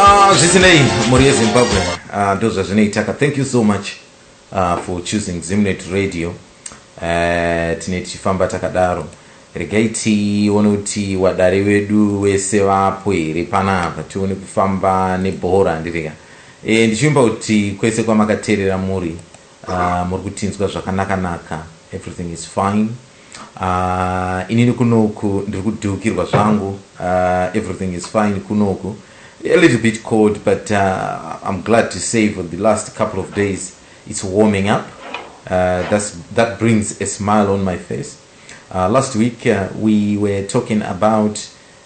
Zitinei, Moria Zimbabwe, thank you so much for choosing Zimnet Radio. Tineti famba takadaro. Regaiti UNWTO wadari wedu wese wapo iri panapa tione kufamba nebhora ndirika. Ndichimba kuti kwese kwa makaterera muri kutinzwa zvakanaka. Everything is fine. Inini kunoku ndiri kudhukirwa zvangu. Everything is fine kunoku. A little bit cold, but I'm glad to say for the last couple of days it's warming up. That brings a smile on my face. Last week we were talking about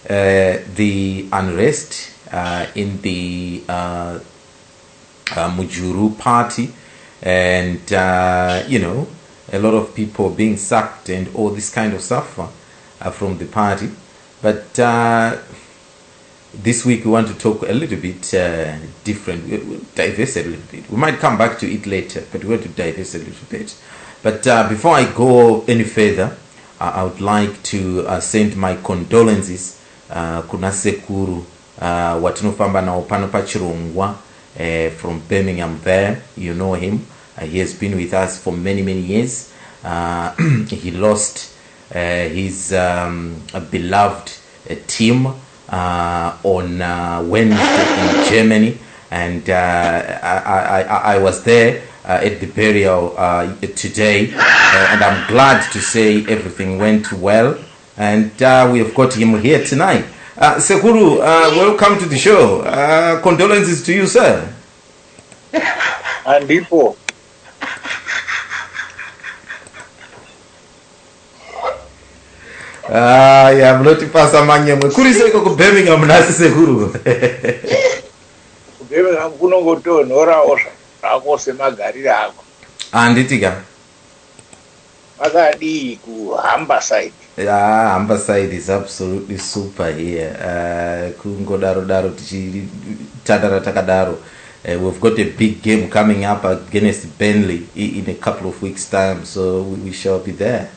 the unrest in the Mujuru party, and a lot of people being sacked and all this kind of stuff from the party. But this week we want to talk a little bit different. We'll diverse a little bit. We might come back to it later, but we want to diverse a little bit. But before I go any further, I would like to send my condolences kuna sekuru watinofamba nawo pano pa Chiyangwa from Birmingham there. You know him. He has been with us for many years. He lost his beloved team on Wednesday in Germany, and I was there at the burial today, and I'm glad to say everything went well, and we have got him here tonight. Sekuru, welcome to the show. Condolences to you, sir. And people. Yeah, mloti pasa manyemwe. Kuri seko ku Birmingham nasi Sekuru. Birmingham kunongoto nora osha. Akose magarira ako. Anditika. Magadi ku Hamba side. Yeah, Hamba side is absolutely super here. Kungodaro tichi tadara takadaro. We've got a big game coming up against Burnley in a couple of weeks' time, so we shall be there.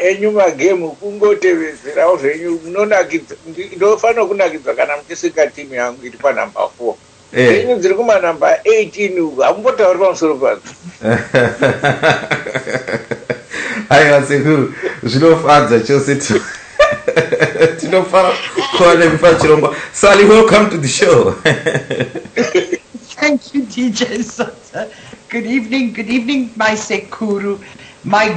Enyuma game kungotevezera zvenyu munonakidza ndofana kunakidza kana muchisika timu yangu iri panumber 4 zvenyu dziri kumanumber 18 hamumbotauri pamusoro padzo. Aiwa Sekuru, zvinofadza chose tinofara kuona pachirongwa. Sally, welcome to the show. Thank you, DJ Sodza. Good evening, my Sekuru. My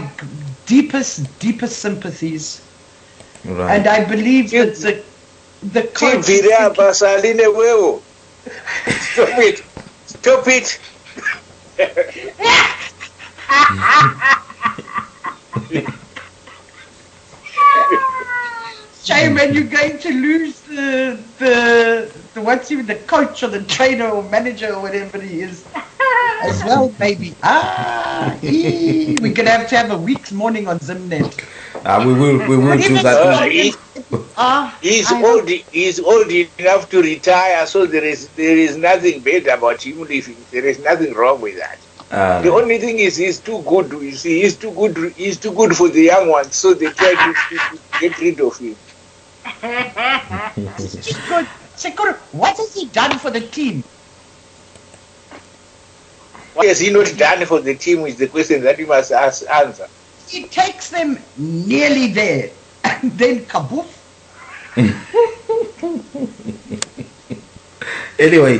deepest sympathies, right. And I believe that the Stop it. Shame when you're going to lose the coach or the trainer or manager or whatever he is as well, maybe. We're gonna have to have a week's morning on Zimnet. We will do that. He's old enough to retire, so there is nothing bad about him leaving. There is nothing wrong with that. The only thing is he's too good. You see, he's too good for the young ones, so they try to get rid of him. Sekuru, what has he done for the team? What has he not done for the team is the question that you must answer. He takes them nearly there, and then kaboof. Anyway,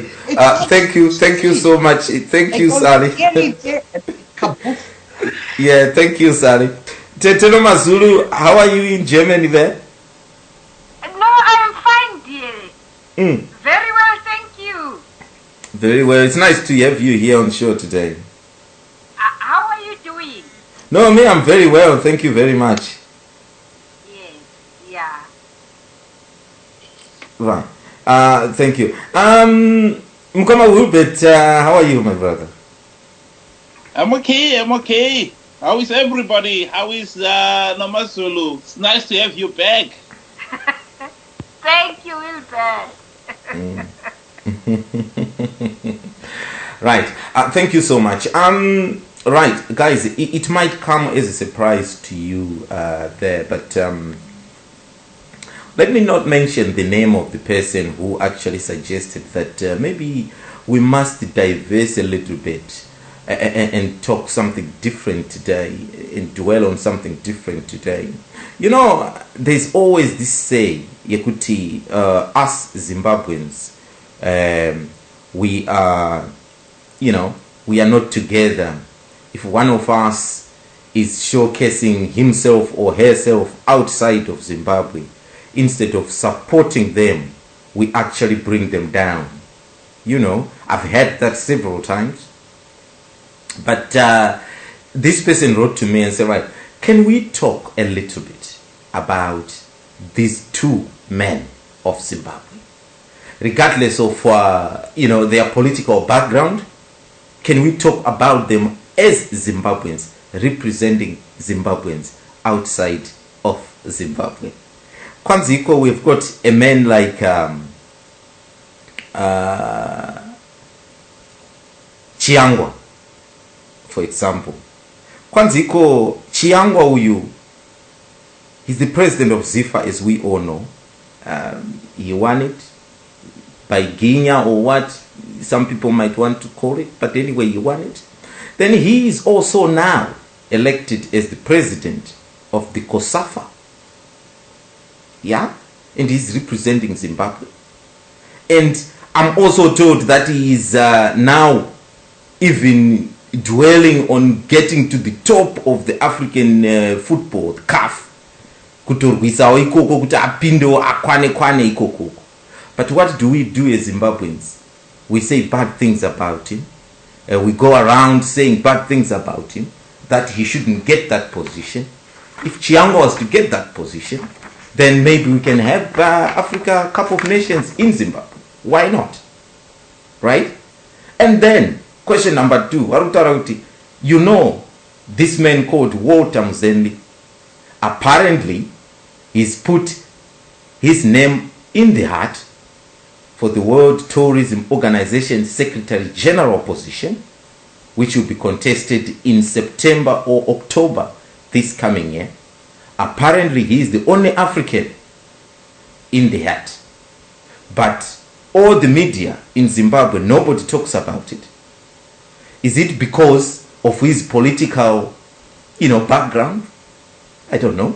thank you so much. Thank you, Sally. Yeah, thank you, Sally. Tetelo Mazulu, how are you in Germany there? No, I'm fine, dear. Very well, thank you. Very well. It's nice to have you here on the show today. How are you doing? No, me, I'm very well. Thank you very much. Yes, yeah. Right. Thank you. Mkoma Wilbert, how are you, my brother? I'm okay. How is everybody? How is Namazulu? It's nice to have you back. Thank you, Wilbert. Right. Thank you so much. Right, guys, it might come as a surprise to you there, but let me not mention the name of the person who actually suggested that maybe we must diverse a little bit and talk something different today and dwell on something different today. You know, there's always this say, Yekuti, us Zimbabweans, we are, we are not together. If one of us is showcasing himself or herself outside of Zimbabwe, instead of supporting them, we actually bring them down. I've heard that several times. But this person wrote to me and said, right, can we talk a little bit about these two men of Zimbabwe? Regardless of, their political background, can we talk about them as Zimbabweans, representing Zimbabweans outside of Zimbabwe? Kwanziko, we've got a man like Chiyangwa, for example. Kwanziko Chiyangwa uyu, he's the president of Zifa, as we all know. He won it by Guinea or what some people might want to call it, but anyway, he won it. Then he is also now elected as the president of the COSAFA. Yeah? And he's representing Zimbabwe. And I'm also told that he is now even dwelling on getting to the top of the African football, CAF. Kutorwisawo ikoko kuti apindo akwane ikoko. But what do we do as Zimbabweans? We say bad things about him. We go around saying bad things about him, that he shouldn't get that position. If Chiyangwa was to get that position, then maybe we can have Africa Cup of Nations in Zimbabwe. Why not? Right? And then, question number 2. This man called Walter Mzembi, apparently, he's put his name in the hat for the World Tourism Organization Secretary General position, which will be contested in September or October this coming year. Apparently, he is the only African in the hat. But all the media in Zimbabwe, nobody talks about it. Is it because of his political, background? I don't know.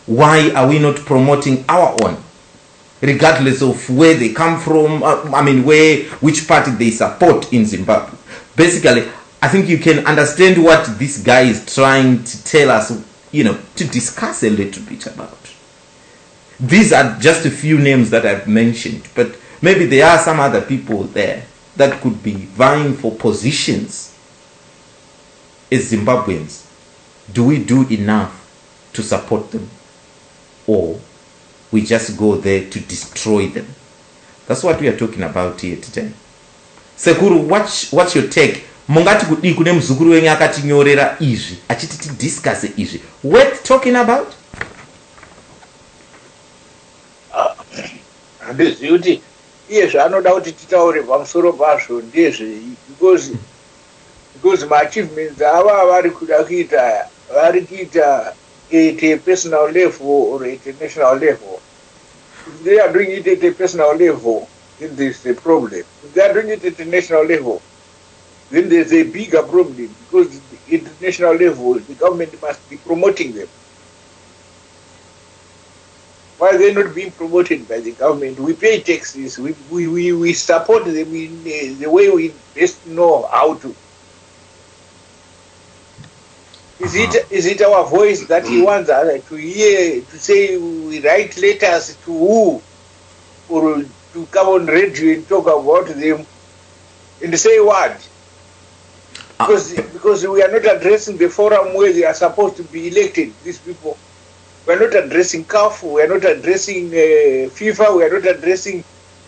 Why are we not promoting our own? Regardless of where they come from, which party they support in Zimbabwe. Basically, I think you can understand what this guy is trying to tell us, to discuss a little bit about. These are just a few names that I've mentioned, but maybe there are some other people there that could be vying for positions as Zimbabweans. Do we do enough to support them? Or we just go there to destroy them? That's what we are talking about here today. Sekuru, what's your take? Mungati kudi kune mzukuru wenye akatinyorera izvi achiti discuss izvi. Worth talking about? Handizivi kuti iye zvaanoda kuti titaure pamusoro pazvo ndezvei, because maachievements ava vari kuita at a personal level or at a national level. If they are doing it at a personal level, then there's a problem. If they are doing it at a national level, then there's a bigger problem, because at the national level, the government must be promoting them. Why are they not being promoted by the government? We pay taxes, we support them in the way we best know how to. Is it our voice that he wants us to hear, to say we write letters to who, or to come on radio and talk about them and say what? Because we are not addressing the forum where they are supposed to be elected, these people. We are not addressing CAF, we are not addressing FIFA, we are not addressing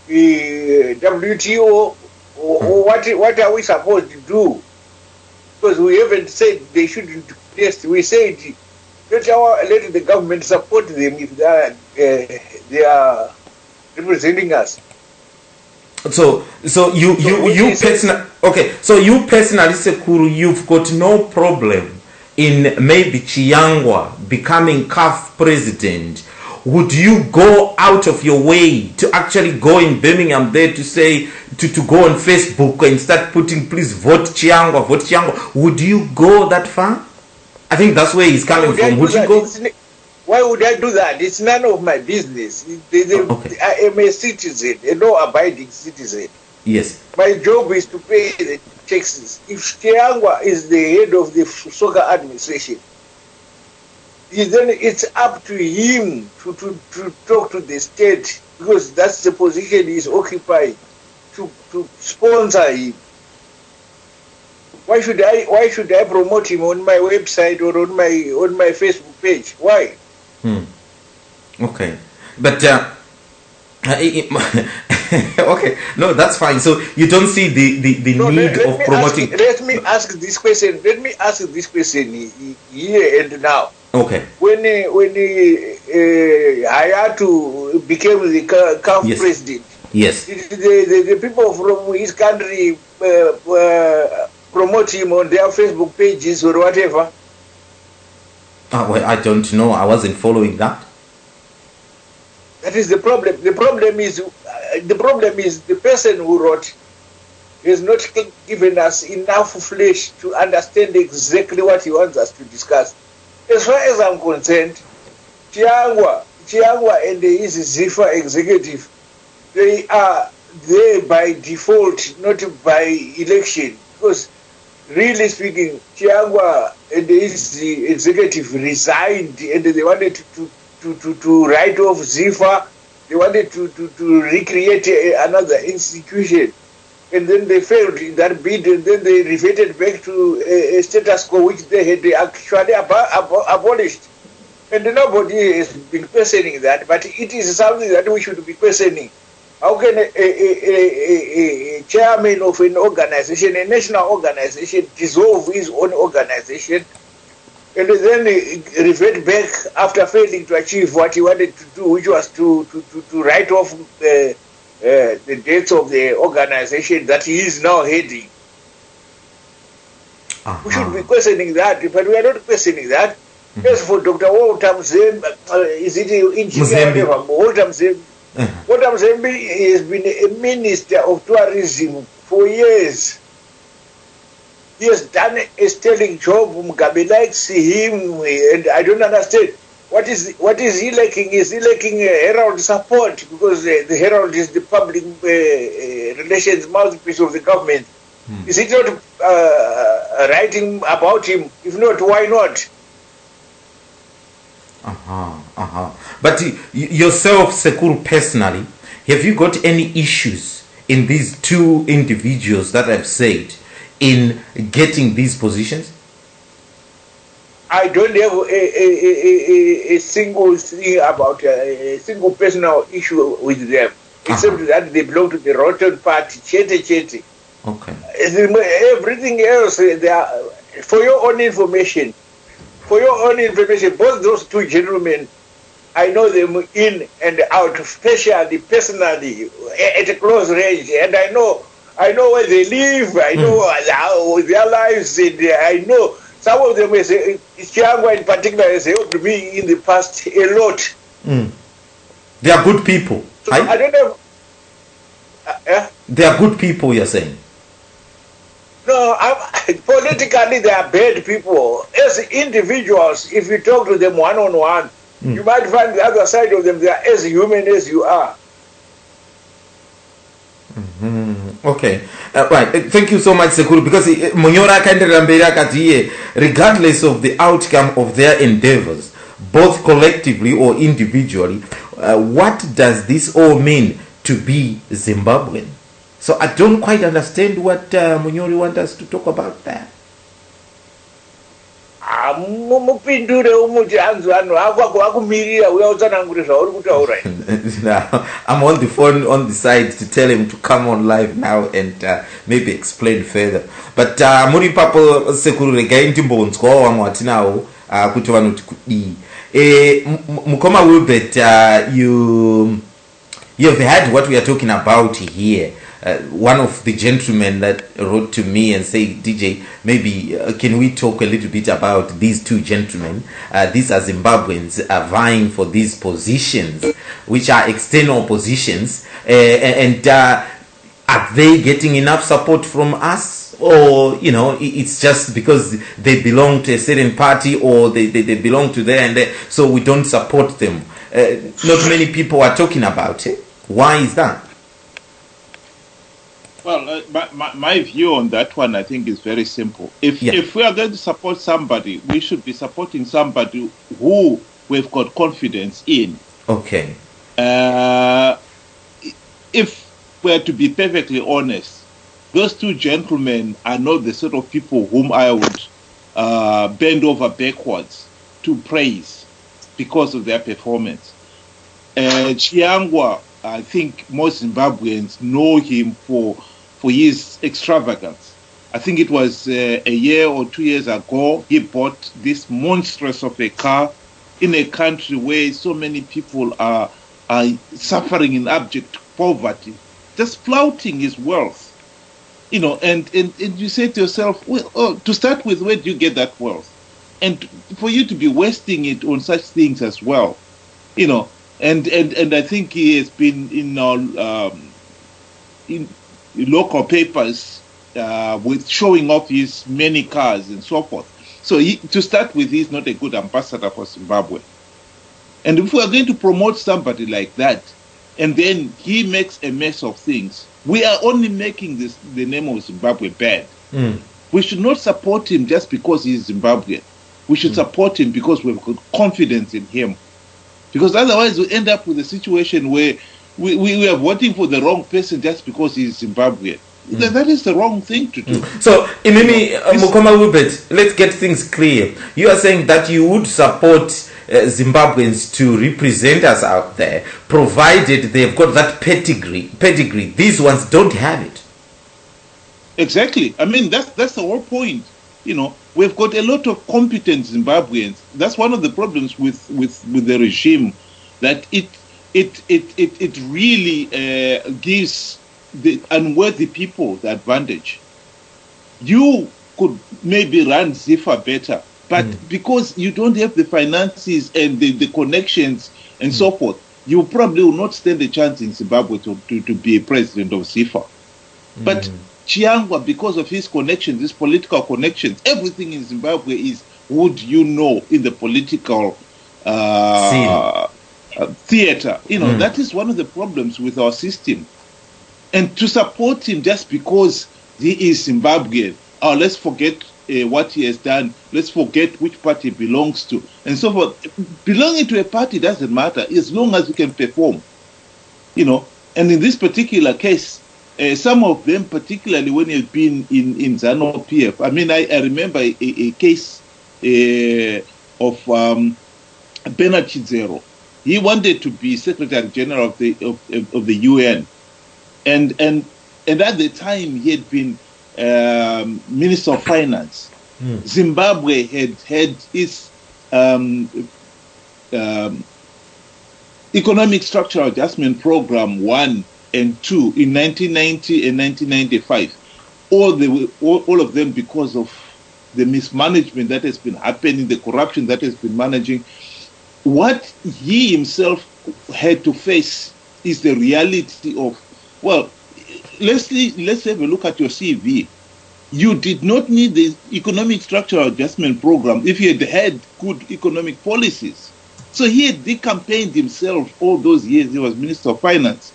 WTO, or what are we supposed to do? Because we haven't said they shouldn't test. We said let the government support them if they are representing us. So you personally, okay. So you personally, Sekuru, you've got no problem in maybe Chiyangwa becoming CAF president, would you go out of your way to actually go in Birmingham there to say, to go on Facebook and start putting, please vote Chiyangwa, vote Chiyangwa? Would you go that far? I think that's where he's coming from. Would you go? Why would I do that? It's none of my business. Okay. I am a citizen, a law-abiding citizen. Yes. My job is to pay the taxes. If Chiyangwa is the head of the soccer administration, then it's up to him to talk to the state, because that's the position he's occupying, to sponsor him. Why should I promote him on my website or on my Facebook page? Why? Okay, but okay, no, that's fine. So you don't see the need of promoting. Let me ask this question here and now. Okay. When Hayatu became the CAF Yes. president, Yes. the people from his country promote him on their Facebook pages or whatever. Well, I don't know. I wasn't following that. That is the problem. The problem is the person who wrote has not given us enough flesh to understand exactly what he wants us to discuss. As far as I'm concerned, Chiyangwa and his Zifa executive, they are there by default, not by election. Because really speaking, Chiyangwa and his executive resigned, and they wanted to write off Zifa. They wanted to recreate another institution. And then they failed in that bid, and then they reverted back to a status quo which they had actually abolished. And nobody has been questioning that, but it is something that we should be questioning. How can a chairman of an organization, a national organization, dissolve his own organization and then revert back after failing to achieve what he wanted to do, which was to write off the dates of the organization that he is now heading? We should be questioning that, but we are not questioning that. As for Dr. Walter Mzembi, is it engineer? Walter Mzembi has been a minister of tourism for years. He has done a sterling job. Mugabe likes him, and I don't understand. What is he lacking? Is he lacking Herald support? Because the Herald is the public relations mouthpiece of the government. Is it not writing about him? If not, why not? But yourself, Sekuru, personally, have you got any issues in these two individuals that I've said in getting these positions? I don't have a single thing about a single personal issue with them, except that they belong to the rotten party, Chete. Okay. Everything else, they are, for your own information, both those two gentlemen, I know them in and out, especially personally, at a close range, and I know where they live, I know how their lives, and I know some of them, Chiyangwa in particular, has helped me in the past a lot. They are good people. So I don't know. They are good people, you're saying? No, politically they are bad people. As individuals, if you talk to them one-on-one, you might find the other side of them, they are as human as you are. Okay, right. Thank you so much, Sekuru, because Munyora Kanderambera, regardless of the outcome of their endeavors, both collectively or individually, what does this all mean to be Zimbabwean? So I don't quite understand what Munyori wants us to talk about there. Now, I'm on the phone on the side to tell him to come on live now and maybe explain further. But muri papo Sekuru regain timbonzwa wamwati nawo kuti vanoti kudi Mukoma Wilbert, you've heard what we are talking about here. one of the gentlemen that wrote to me and say, DJ, maybe can we talk a little bit about these two gentlemen? These are Zimbabweans vying for these positions, which are external positions, and are they getting enough support from us? Or, it's just because they belong to a certain party, or they belong to there and there, so we don't support them. Not many people are talking about it. Why is that? Well, my view on that one, I think, is very simple. If we are going to support somebody, we should be supporting somebody who we've got confidence in. Okay. If we're to be perfectly honest, those two gentlemen are not the sort of people whom I would bend over backwards to praise because of their performance. Chiyangwa, I think most Zimbabweans know him for his extravagance. I think it was a year or 2 years ago, he bought this monstrous of a car in a country where so many people are suffering in abject poverty, just flouting his wealth. And you say to yourself, well, to start with, where do you get that wealth? And for you to be wasting it on such things as well, and I think he has been in local papers with showing off his many cars and so forth. So to start with, he's not a good ambassador for Zimbabwe. And if we are going to promote somebody like that, and then he makes a mess of things, we are only making the name of Zimbabwe bad. We should not support him just because he's Zimbabwean. We should support him because we've got confidence in him. Because otherwise we end up with a situation where we are voting for the wrong person just because he's Zimbabwean. That is the wrong thing to do. So, Imimi Mukoma Wubet, let's get things clear. You are saying that you would support Zimbabweans to represent us out there, provided they've got that pedigree. These ones don't have it. Exactly. I mean, that's the whole point. We've got a lot of competent Zimbabweans. That's one of the problems with the regime, that it really gives the unworthy people the advantage. You could maybe run Zifa better, but because you don't have the finances and the connections and so forth, you probably will not stand a chance in Zimbabwe to be a president of Zifa. But Chiyangwa, because of his connections, his political connections, everything in Zimbabwe is, would you know, in the political theater. That is one of the problems with our system. And to support him just because he is Zimbabwean, let's forget what he has done, let's forget which party he belongs to, and so forth. Belonging to a party doesn't matter as long as you can perform. And in this particular case, some of them, particularly when you've been in ZANU PF, I mean, I remember a case of Bernard Chidzero. He wanted to be Secretary General of the UN. And at the time he had been Minister of Finance. Zimbabwe had its Economic Structural Adjustment Program 1 and 2 in 1990 and 1995. All of them because of the mismanagement that has been happening, the corruption that has been managing. What he himself had to face is the reality of, well, let's have a look at your CV. You did not need the Economic Structural Adjustment Program if you had good economic policies. So he had decampaigned himself all those years. He was Minister of Finance.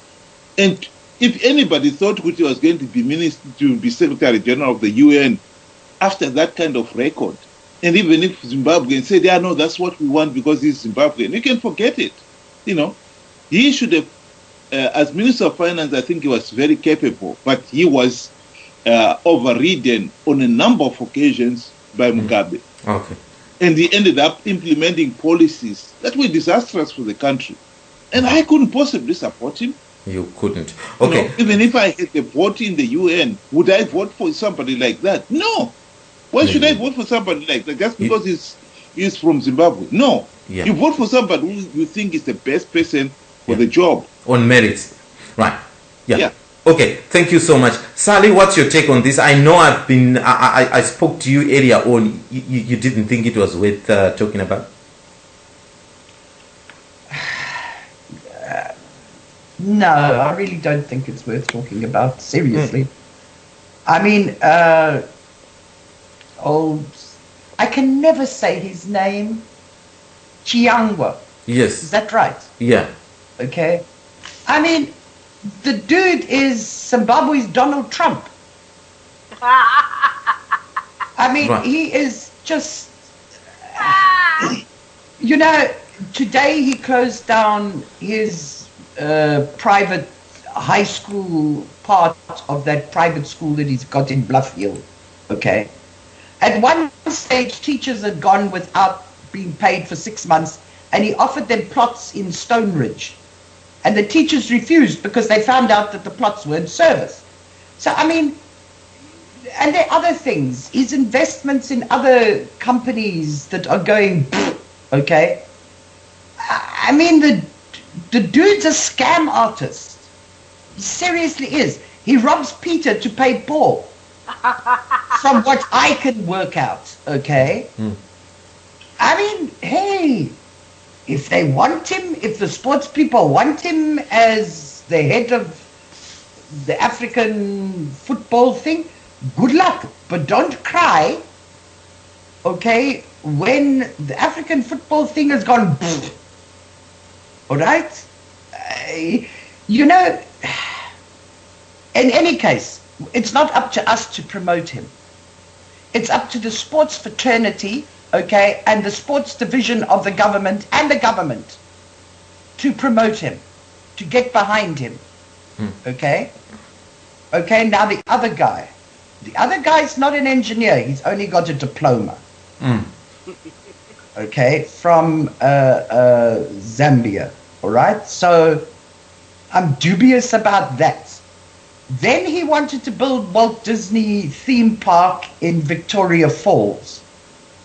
And if anybody thought he was going to be Secretary General of the UN after that kind of record, and even if Zimbabweans said, yeah, no, that's what we want because he's Zimbabwean, you can forget it. He should have, as Minister of Finance, I think he was very capable, but he was overridden on a number of occasions by Mugabe. Okay. And he ended up implementing policies that were disastrous for the country. And I couldn't possibly support him. You couldn't. Okay. Even if I had a vote in the UN, would I vote for somebody like that? No. Why should I vote for somebody like that? Just because he's from Zimbabwe? No. Yeah. You vote for somebody who you think is the best person for the job. On merits. Right. Yeah. Okay, thank you so much. Sally, what's your take on this? I know I spoke to you earlier on. You didn't think it was worth talking about? No, I really don't think it's worth talking about, seriously. I mean, I can never say his name. Chiyangwa. Yes. Is that right? Yeah. Okay. I mean, the dude is Zimbabwe's Donald Trump. I mean, Right. he is just, today he closed down his private high school part of that private school that he's got in Bluff Hill. Okay. At one stage, teachers had gone without being paid for 6 months, and he offered them plots in Stone Ridge. And the teachers refused because they found out that the plots weren't serviced. So, I mean, and there are other things. His investments in other companies that are going, okay? I mean, the dude's a scam artist. He seriously is. He robs Peter to pay Paul. From what I can work out, okay? I mean, hey, if they want him, if the sports people want him as the head of the African football thing, good luck. But don't cry, okay, when the African football thing has gone, all right? In any case, it's not up to us to promote him. It's up to the sports fraternity, okay, and the sports division of the government and the government to promote him, to get behind him, okay? Okay, now the other guy's not an engineer, he's only got a diploma, okay, from Zambia, all right? So I'm dubious about that. Then he wanted to build Walt Disney theme park in Victoria Falls.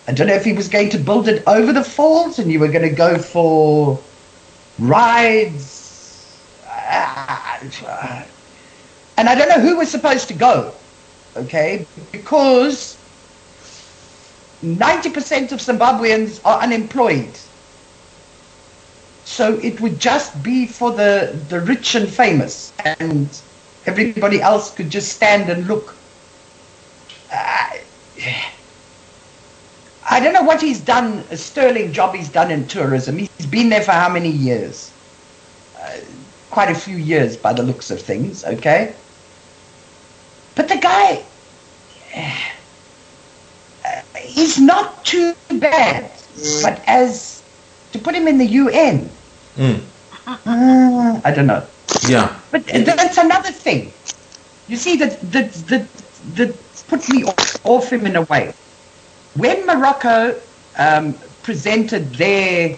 I don't know if he was going to build it over the falls and you were going to go for rides. And I don't know who was supposed to go, okay, because 90% of Zimbabweans are unemployed. So it would just be for the rich and famous, and everybody else could just stand and look. I don't know what he's done, a sterling job he's done in tourism. He's been there for how many years? Quite a few years by the looks of things, okay? But the guy, he's not too bad. But as to put him in the UN, I don't know. Yeah. But that's another thing. You see, that put me off him in a way. When Morocco presented their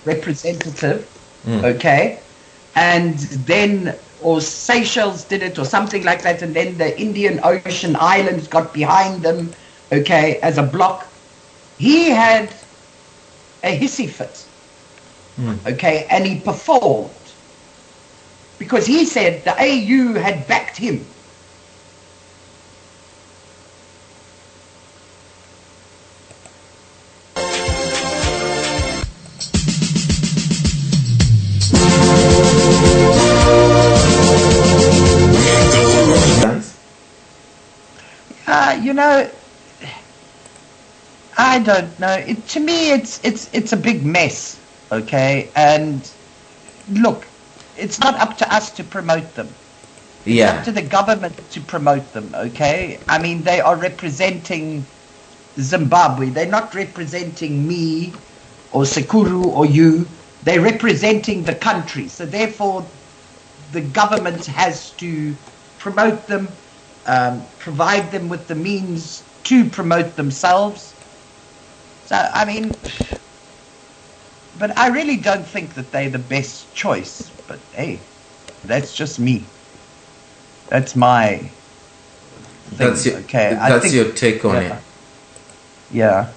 representative, okay, and then, or Seychelles did it or something like that, and then the Indian Ocean Islands got behind them, okay, as a block, he had a hissy fit, okay, and he performed. Because he said the AU had backed him. I don't know. To me, it's a big mess, okay? And look, it's not up to us to promote them. Yeah. It's up to the government to promote them, okay? I mean, they are representing Zimbabwe. They're not representing me or Sekuru or you. They're representing the country. So therefore, the government has to promote them, provide them with the means to promote themselves. So, I mean, but I really don't think that they're the best choice. But hey, that's just me. That's my thing. That's your, okay. That's your take on it. Yeah.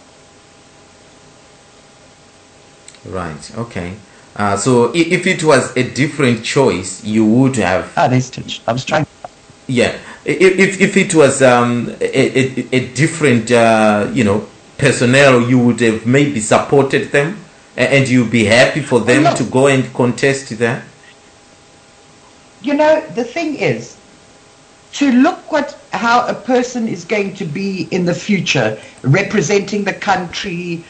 Right. Okay. So if it was a different choice, you would have. There's Titch. I was trying. Yeah, if it was a different personnel, you would have maybe supported them, and you'd be happy for them to go and contest there. The thing is, to look how a person is going to be in the future, representing the country,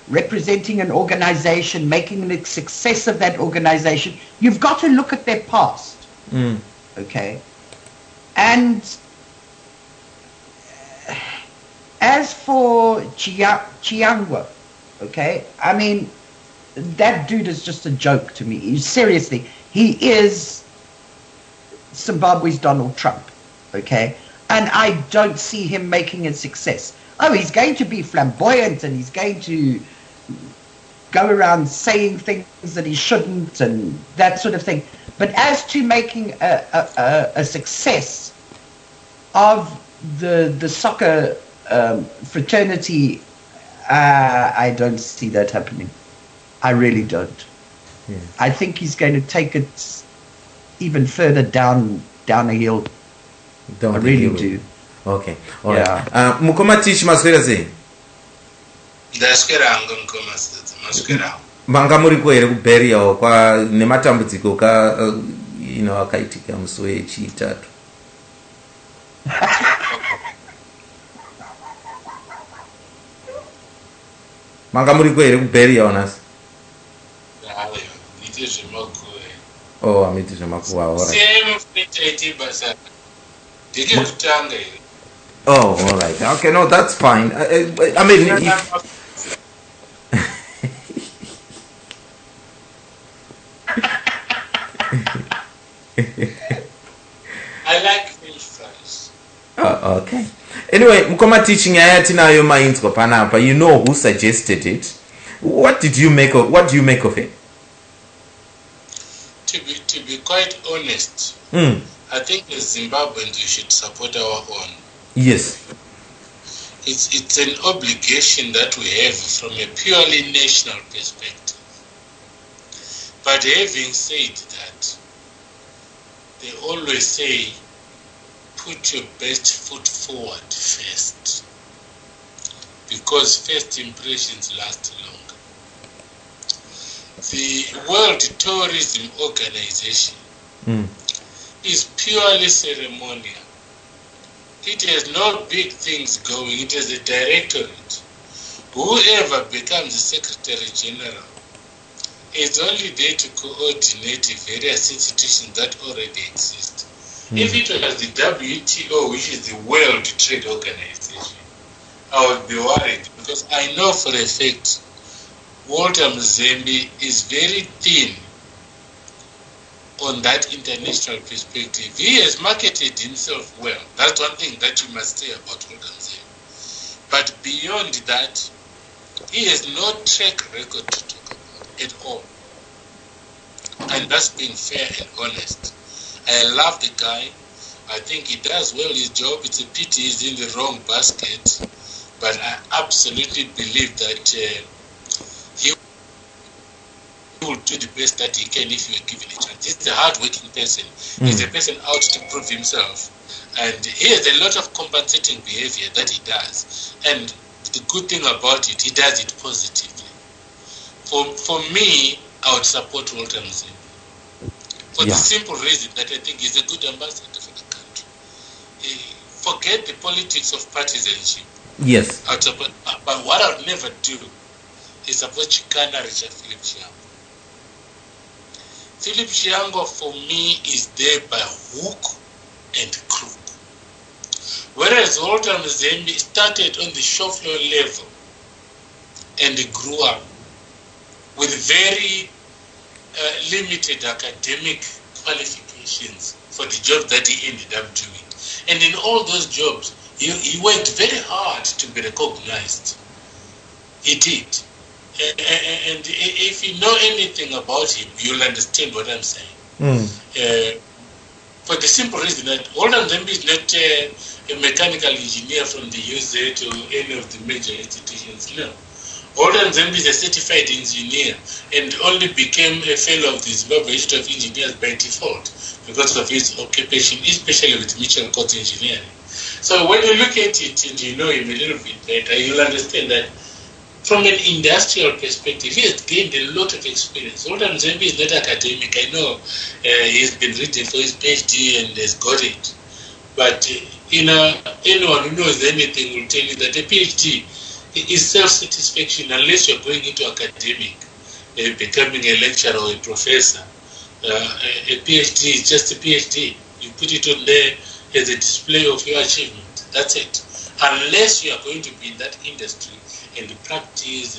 representing an organization, making a success of that organization, you've got to look at their past. Okay? And as for Chiyangwa, okay, I mean, that dude is just a joke to me. Seriously, he is Zimbabwe's Donald Trump, okay? And I don't see him making a success. Oh, he's going to be flamboyant and he's going to go around saying things that he shouldn't and that sort of thing. But as to making a success of the soccer fraternity, I don't see that happening. I really don't. Yeah. I think he's going to take it even further down a hill. I really do. Okay. All right. Mukoma Tish maswera sei? Ndaswera hangu mukoma Sodza. Maswera. Manga muri kwere kuburial kwa nematambudziko akaitika musi wechitatu. Manga muri kwere kuburial nasi? Ite zvemakuwa. Oh, amiti zvemakuwa. All right. Same fete basa. Dike kutanga here. Oh, all right. Okay, no, that's fine. I mean, I like French fries. Oh, okay. Anyway, mukoma teaching ayatinayo mainzwa panapa. You know who suggested it. What do you make of it? To be quite honest, I think as Zimbabweans we should support our own. Yes. It's an obligation that we have from a purely national perspective. But having said that, they always say, put your best foot forward first. Because first impressions last longer. The World Tourism Organization is purely ceremonial. It has no big things going. It has a directorate. Whoever becomes the Secretary General is only there to coordinate various institutions that already exist. If it was the WTO, which is the World Trade Organization, I would be worried because I know for a fact Walter Mzembi is very thin on that international perspective. He has marketed himself well. That's one thing that you must say about Walter Mzembi. But beyond that, he has no track record to talk about at all. And that's being fair and honest. I love the guy. I think he does well his job. It's a pity he's in the wrong basket. But I absolutely believe that he will do the best that he can if you are given a chance. He's a hard-working person. He's a person out to prove himself. And he has a lot of compensating behavior that he does. And the good thing about it, he does it positively. For me, I would support Walter Mzembi. For the simple reason that I think he's a good ambassador for the country. Forget the politics of partisanship. Yes. I would support, but what I would never do is support Chikana Richard Phillip Chiyangwa. Phillip Chiyangwa for me is there by hook and crook. Whereas Walter Mzembi started on the shop floor level and grew up with very limited academic qualifications for the job that he ended up doing. And in all those jobs, he worked very hard to be recognized. He did. And if you know anything about him, you'll understand what I'm saying. For the simple reason that Walter Mzembi is not a mechanical engineer from the UZ or any of the major institutions. No. Mzembi is a certified engineer and only became a fellow of the Zimbabwe Institute of Engineers by default because of his occupation, especially with mutual court engineering. So when you look at it and you know him a little bit better, you'll understand that from an industrial perspective, he has gained a lot of experience. Mzembi is not academic. I know he's been reading for his PhD and has got it. But anyone who knows anything will tell you that a PhD is self-satisfaction unless you're going into academic, becoming a lecturer or a professor. A PhD is just a PhD. You put it on there as a display of your achievement. That's it. Unless you are going to be in that industry and practice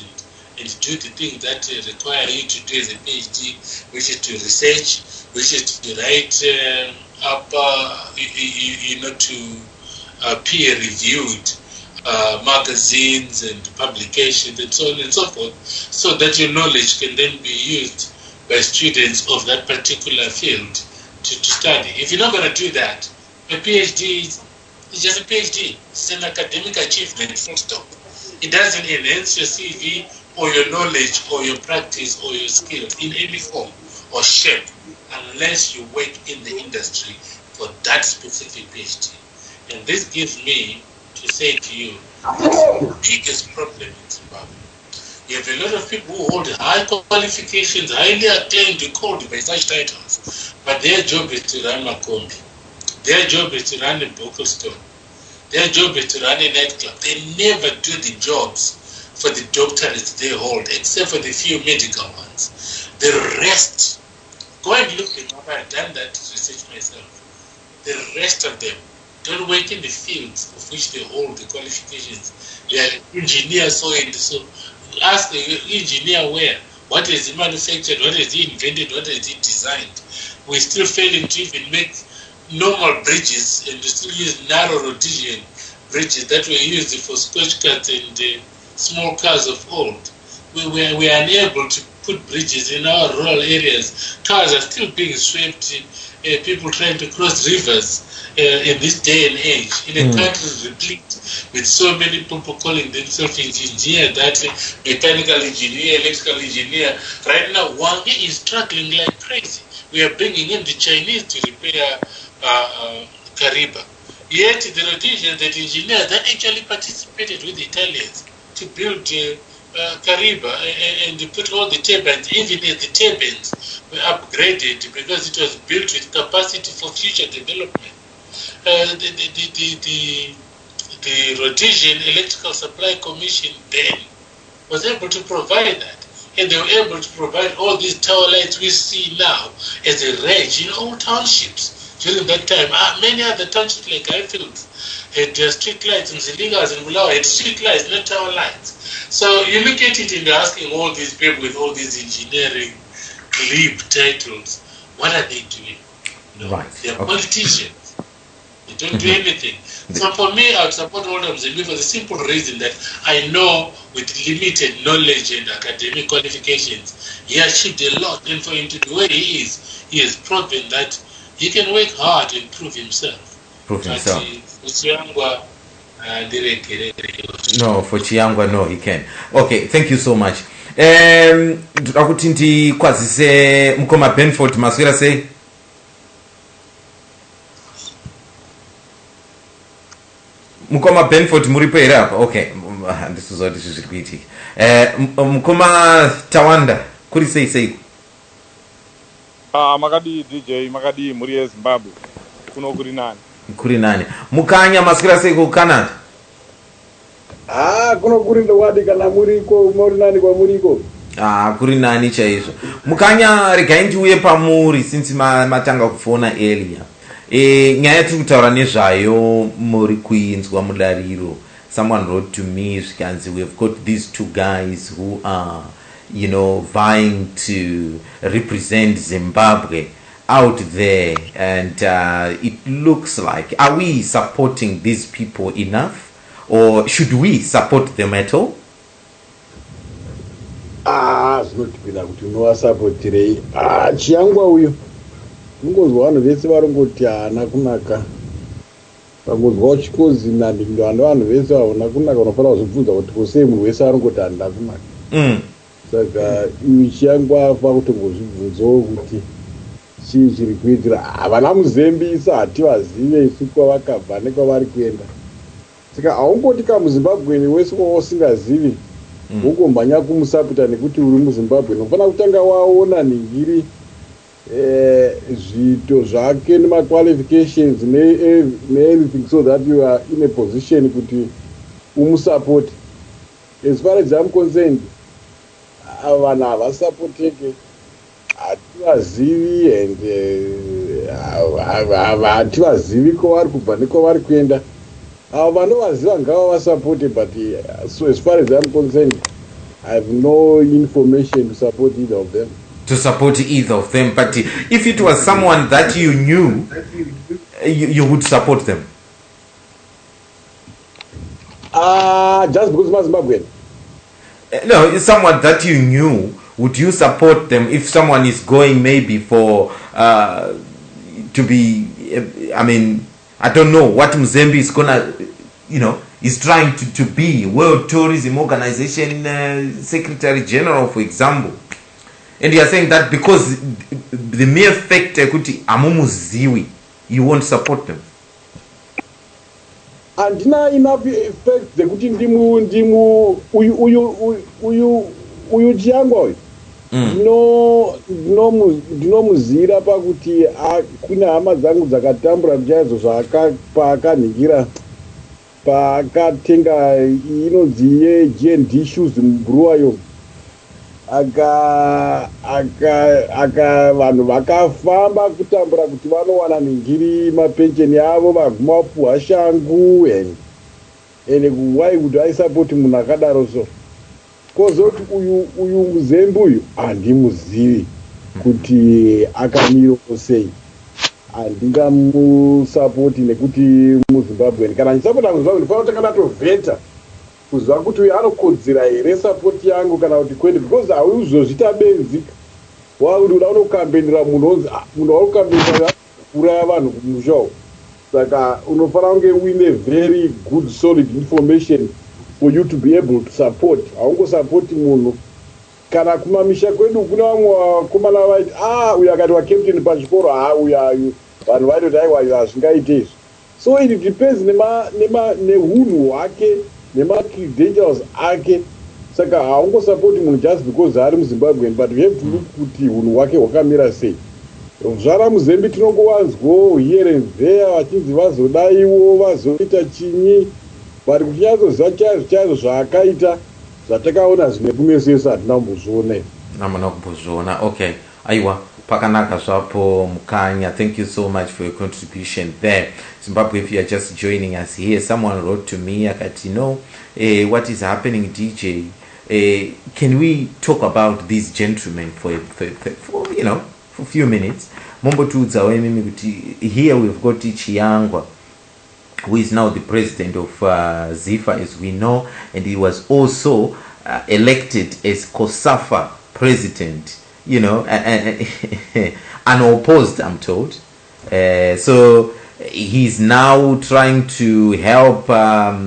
and do the things that require you to do as a PhD, which is to research, which is to write up, to peer-reviewed magazines and publications and so on and so forth, so that your knowledge can then be used by students of that particular field to study. If you're not going to do that, a PhD is just a PhD. It's an academic achievement, full stop. It doesn't enhance your CV or your knowledge or your practice or your skills in any form or shape unless you work in the industry for that specific PhD. And this gives me to say to you, the biggest problem in Zimbabwe. You have a lot of people who hold high qualifications, highly acclaimed, called by such titles, but their job is to run Makombi. Their job is to run a book store. Their job is to run a nightclub. They never do the jobs for the doctorates they hold, except for the few medical ones. The rest, go and look them up. I've done that research myself. The rest of them don't work in the fields of which they hold the qualifications. They are engineers, so and so. Ask the engineer where, what is he manufactured, what is he invented, what is he designed. We're still failing to even make normal bridges, and we still use narrow rhodesian bridges that were used for scotch cuts and small cars of old. We are unable to put bridges in our rural areas. Cars are still being swept, people trying to cross rivers in this day and age. In a country replete with so many people calling themselves engineer, that mechanical engineer, electrical engineer. Right now, Wangi is struggling like crazy. We are bringing in the Chinese to repair Kariba. Yet the Rhodesians, that engineers that actually participated with the Italians to build Kariba and to put all the turbines, even as the turbines were upgraded because it was built with capacity for future development. The Rhodesian Electrical Supply Commission then was able to provide that. And they were able to provide all these tower lights we see now as a rage in all townships. During that time, many other townships like Highfield had street lights, and Zilingas and Bulawa had street lights, not tower lights. So you look at it and you're asking all these people with all these engineering glib titles, what are they doing? No, right. They're politicians. They don't do anything. So for me, I would support Mzembi for the simple reason that I know with limited knowledge and academic qualifications, he achieved a lot. And for him to be where he has proven that he can work hard and prove himself. Prove himself. For Chiyangwa, no, for Chiyangwa, no, he can. Okay, thank you so much. Akuti ndikwazise mukoma Benford maswera sei? Mukoma Benford muripo here apa? Okay, ndisizoti zviri kuitika. Mukoma Tawanda kuri sei? Makadi DJ, makadi muri Zimbabwe. Kuno kuri nani? Kuri nani? Mukanya maswera sei ku Canada? Kuno kuri ndowadi kana muriko, muri nani kwa muriko? Kuri nani chaizvo. Mukanya regai ndiuye pamuri since matanga kufona earlier. Nyaya tiri kutaura nezvayo muri kuinzwa mudariro. Someone wrote to me zvikanzi we've got these two guys who are, vying to represent Zimbabwe out there, and it looks like, are we supporting these people enough, or should we support them at all? Zvinotipinda kuti unovasapotirei. Chiyangwa uyu ungozwa vanhu vese varongoti haana kunaka. pakuzwa uchikozi nandinda vanhu vese vaona kunaka unofanira kuzvibvunza kuti kusei munhu wese anongoti handina kunaka. Saka iwe Chiyangwa pakutongozvibvunzawo kuti chii chiri kuitira. Havana Mzembi isu hativazive isu kwavakabva nekwavari kuenda. Saka haungoti kamuzimbabweni wese wausingazivi wongomhanya kumusaputa nekuti uri muzimbabwe. Unofanira kutanga waona ningiri zviito zvake nemaqualifications neanything so that you are in a position kuti umusapoti. As far as I'm concerned, vanhu havasapoteke, hativazivi and hativazivi kwavari kubva nekwavari kuenda. Avo vanovaziva ngavavasapote, but so as far as I'm concerned, I have no information to support either of them. But if it was someone that you knew, you would support them. Just because I'm Zimbabwean? No, it's someone that you knew. Would you support them if someone is going maybe for to be? I mean, I don't know what Mzembi is gonna, is trying to be World Tourism Organization Secretary General, for example. And you are saying that because the mere fact kuti amumuziwi, you won't support them. Andina enough fact kuti ndimu uyu Chiyangwa ndinomuzira pakuti kuna hama dzangu dzakatambura kuchaizvo zvaakanhingira paakatenga inonzi ye-G&D shoes mubruwayo. Vanhu vakafamba kutambura kuti vanowana ningiri mapensheni avo, vaguma vapuhwa shangu ene why would I support munhu akadaro so? Kozoti uyu Mzembi uyu handimuzivi kuti akamiro sei. Handingamusapoti nekuti muZimbabwe. Kana ndisapota muZimbabwe ndinofanira kuti ndakatovheta kuziva kuti uyu anokodzera here sapoti yangu kana kuti kwete, because hauzozvita benzika wakuti uda unokambenera munhu onzi munhu wakukambenera kuraya vanhu kumushawo. Saka unofanira kunge uine very good solid information for you to be able to support. Haungosapoti munhu. Kana kumamisha kwedu kuna vamwe vakomana vaiti uyu akati captain pachikoro uyu vanhu vaitoti aiwa hazvingaite izvo. So it depends nehunhu hwake nema-credentials ake. Saka haungosapoti munhu just because ari muZimbabwe, but we have to look kuti hunhu hwake hwakamira sei. Zvara Mzembi tinongovanzwo here and there vachinzi vazodaiwo vazoita chinyi, but kuti yazoziva chaizvo zvaakaita zvatakaona zvine kumeso yesu hatina kumbozviona. Hamuna kumbozviona. Okay, aiwa pakanaka zvapo Mukanya. Thank you so much for your contribution there. Zimbabwe, if you are just joining us here, someone wrote to me akati what is happening DJ, can we talk about these gentlemen for a few minutes? Here we've got Chiyangwa, who is now the president of Zifa, as we know, and he was also elected as COSAFA president, unopposed, I'm told. So he's now trying to help a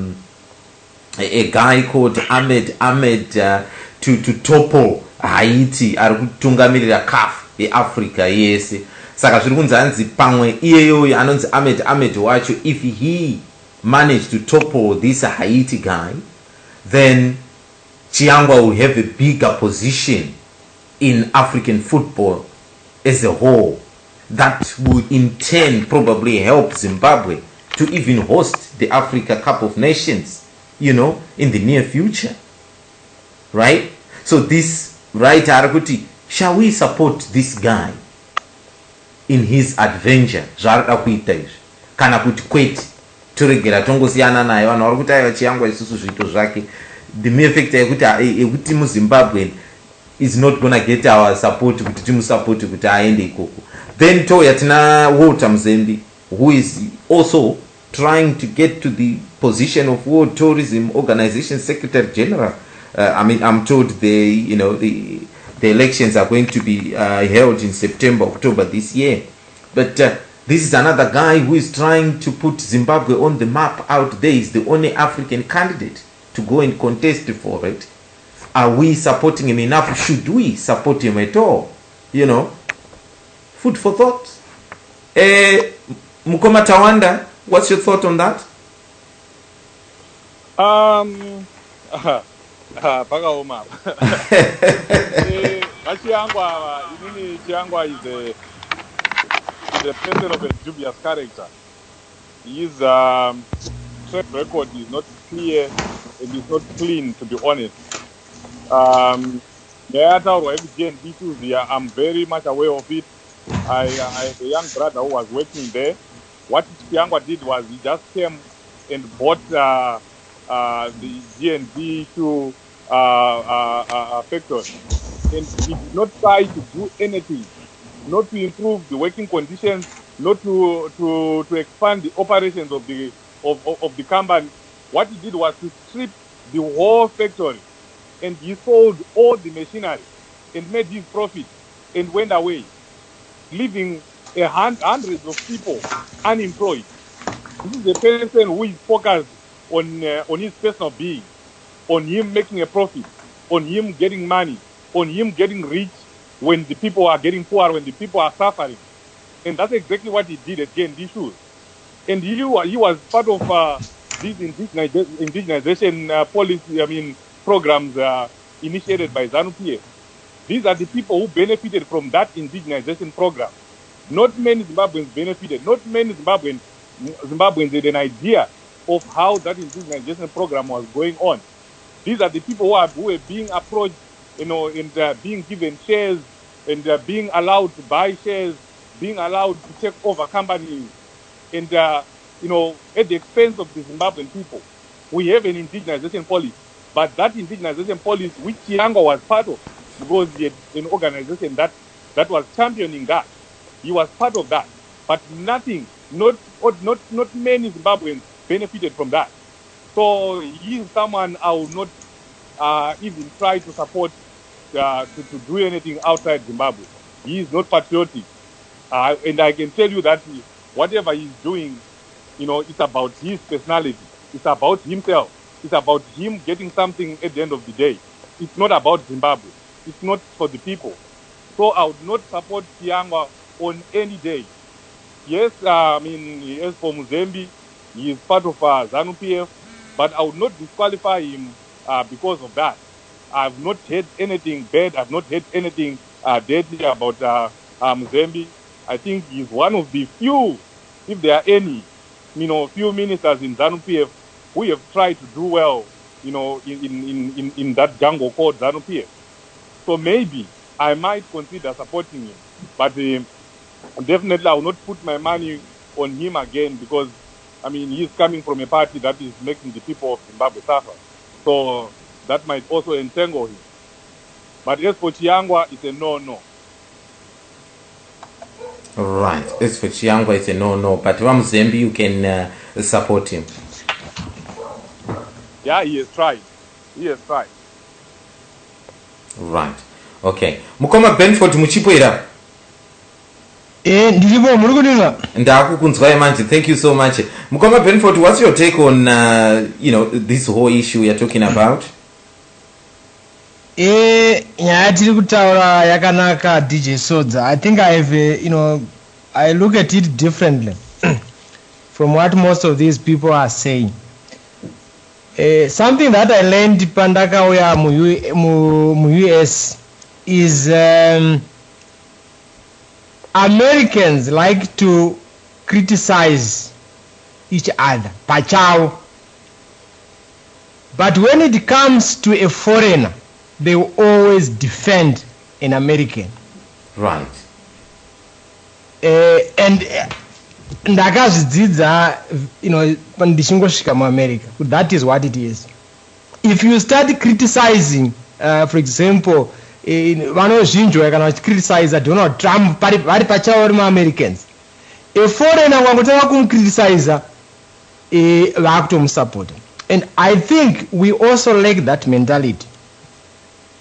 guy called Ahmed to topple Haiti, arikutungamirira CAF Africa, yes. Saka zviri kunzi anzi pamwe iyeyo anonzi Ahmed wacho, if he managed to topple this Haiti guy, then Chiyangwa will have a bigger position in African football as a whole. That will in turn probably help Zimbabwe to even host the Africa Cup of Nations, in the near future. Right? So this right Arakuti, shall we support this guy in his adventure? Kana kuti kwete toregera tongosiyana naye vanhu vari kuti aiwa Chiyangwa isusu zviito zvake, the mere fact yekuti muZimbabwe is not gonna get our support kuti timusupport kuti aende ikoko. Then touya tina Walter Mzembi, who is also trying to get to the position of World Tourism Organization Secretary General. I'm told the elections are going to be held in September, October this year. But this is another guy who is trying to put Zimbabwe on the map out there. He's the only African candidate to go and contest for it. Are we supporting him enough? Should we support him at all? You know, food for thought. Mukoma Tawanda, what's your thought on that? Chiyangwa, Chiyangwa is a person of a dubious character. His track record is not clear and is not clean, to be honest. I'm very much aware of it. I have a young brother who was working there. What Chiyangwa did was he just came and bought the GND2 factory, and he did not try to do anything, not to improve the working conditions, not to expand the operations of the company. What he did was to strip the whole factory, and he sold all the machinery and made his profit and went away, leaving hundreds of people unemployed. This is a person who is focused on his personal being, on him making a profit, on him getting money, on him getting rich when the people are getting poor, when the people are suffering. And that's exactly what he did at GND Shoes. And he was part of these indigenization policy, programs initiated by ZANU-PF. These are the people who benefited from that indigenization program. Not many Zimbabweans benefited. Not many Zimbabweans had an idea of how that indigenization program was going on. These are the people who were being approached, and being given shares, and being allowed to buy shares, being allowed to take over companies, and at the expense of the Zimbabwean people. We have an indigenization policy, but that indigenization policy, which Chiyangwa was part of, because he had an organization that was championing that. He was part of that, but not many Zimbabweans benefited from that. So he is someone I will not even try to support to do anything outside Zimbabwe. He is not patriotic, and I can tell you that whatever he's doing, it's about his personality. It's about himself. It's about him getting something at the end of the day. It's not about Zimbabwe. It's not for the people. So I would not support Chiyangwa on any day. Yes, as for Mzembi, he is part of ZANU-PF, but I would not disqualify him because of that. I've not heard anything bad. I've not heard anything dirty about Mzembi. I think he's one of the few, if there are any, few ministers in ZANU-PF who have tried to do well, in that jungle called ZANU-PF. So maybe I might consider supporting him, but definitely I will not put my money on him again, because he's coming from a party that is making the people of Zimbabwe suffer. So that might also entangle him. But as for Chiyangwa, it's a no-no. Right. As for Chiyangwa, it's a no-no. But Mzembi, you can support him. Yeah, he has tried. Right. Okay. Mukoma Benford muchipoira. Ndiripo muri kudinga. Ndakukunzwai manje. Thank you so much. Mukoma Benford, what's your take on this whole issue you're talking about? Nyaya tiri kutaura yakanaka DJ Sodza. I think I have I look at it differently from what most of these people are saying. Something that I learned pandakauya mu US is Americans like to criticize each other, pachao. But when it comes to a foreigner, they will always defend an American. Right. And ndakazvidzidza ndishingosvika muAmerica. That is what it is. If you start criticizing, for example, vanozvinjwa kana vachicriticize Donald Trump vari pachavo vari muAmericans, a foreigner wangotanga kumukriticize vakutomusapota. And I think we also lack that mentality,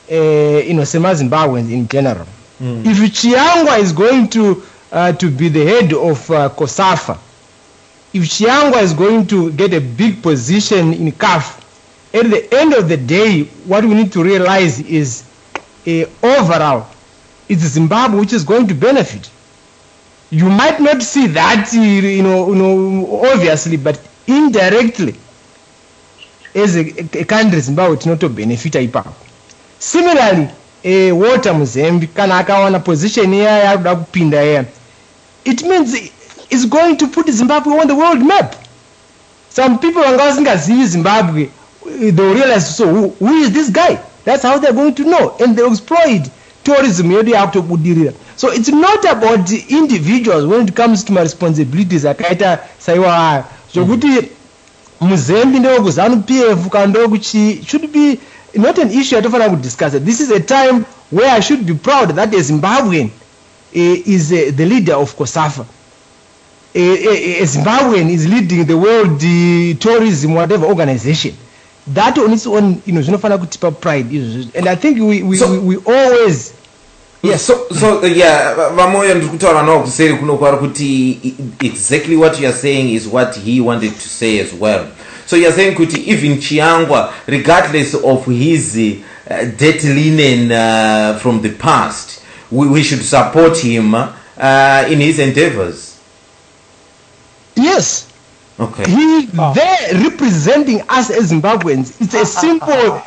sema Zimbabweans in general. If Chiyangwa is going to to be the head of COSAFA. If Chiyangwa is going to get a big position in CAF, at the end of the day, what we need to realize is overall, it's Zimbabwe which is going to benefit. You might not see that, obviously, but indirectly, as a country, Zimbabwe is not to benefit ipapo. Similarly, Walter Mzembi kana akawana position here yakuda kupinda here, it means it's going to put Zimbabwe on the world map. Some people vanga vasingazivi Zimbabwe, they'll realize, so who is this guy? That's how they're going to know, and they'll exploit tourism. So it's not about the individuals when it comes to my responsibilities. Akaita saiwa zokuti Mzembi ndo kuzanu PF kando kuchi should be not an issue. I don't want to discuss it. This is a time where I should be proud that a Zimbabwean is the leader of COSAFA. A Zimbabwean is leading the world tourism whatever organization. That on its own, zvinofana kutipa pride. And I think we always. Yes. So yeah, vamoyo ndikutaura nawo kuseri kuno kwari kuti exactly what you are saying is what he wanted to say as well. So you are saying kuti even Chiyangwa, regardless of his dirty linen from the past, we should support him in his endeavors. Yes. Okay. They're representing us as Zimbabweans. It's a simple.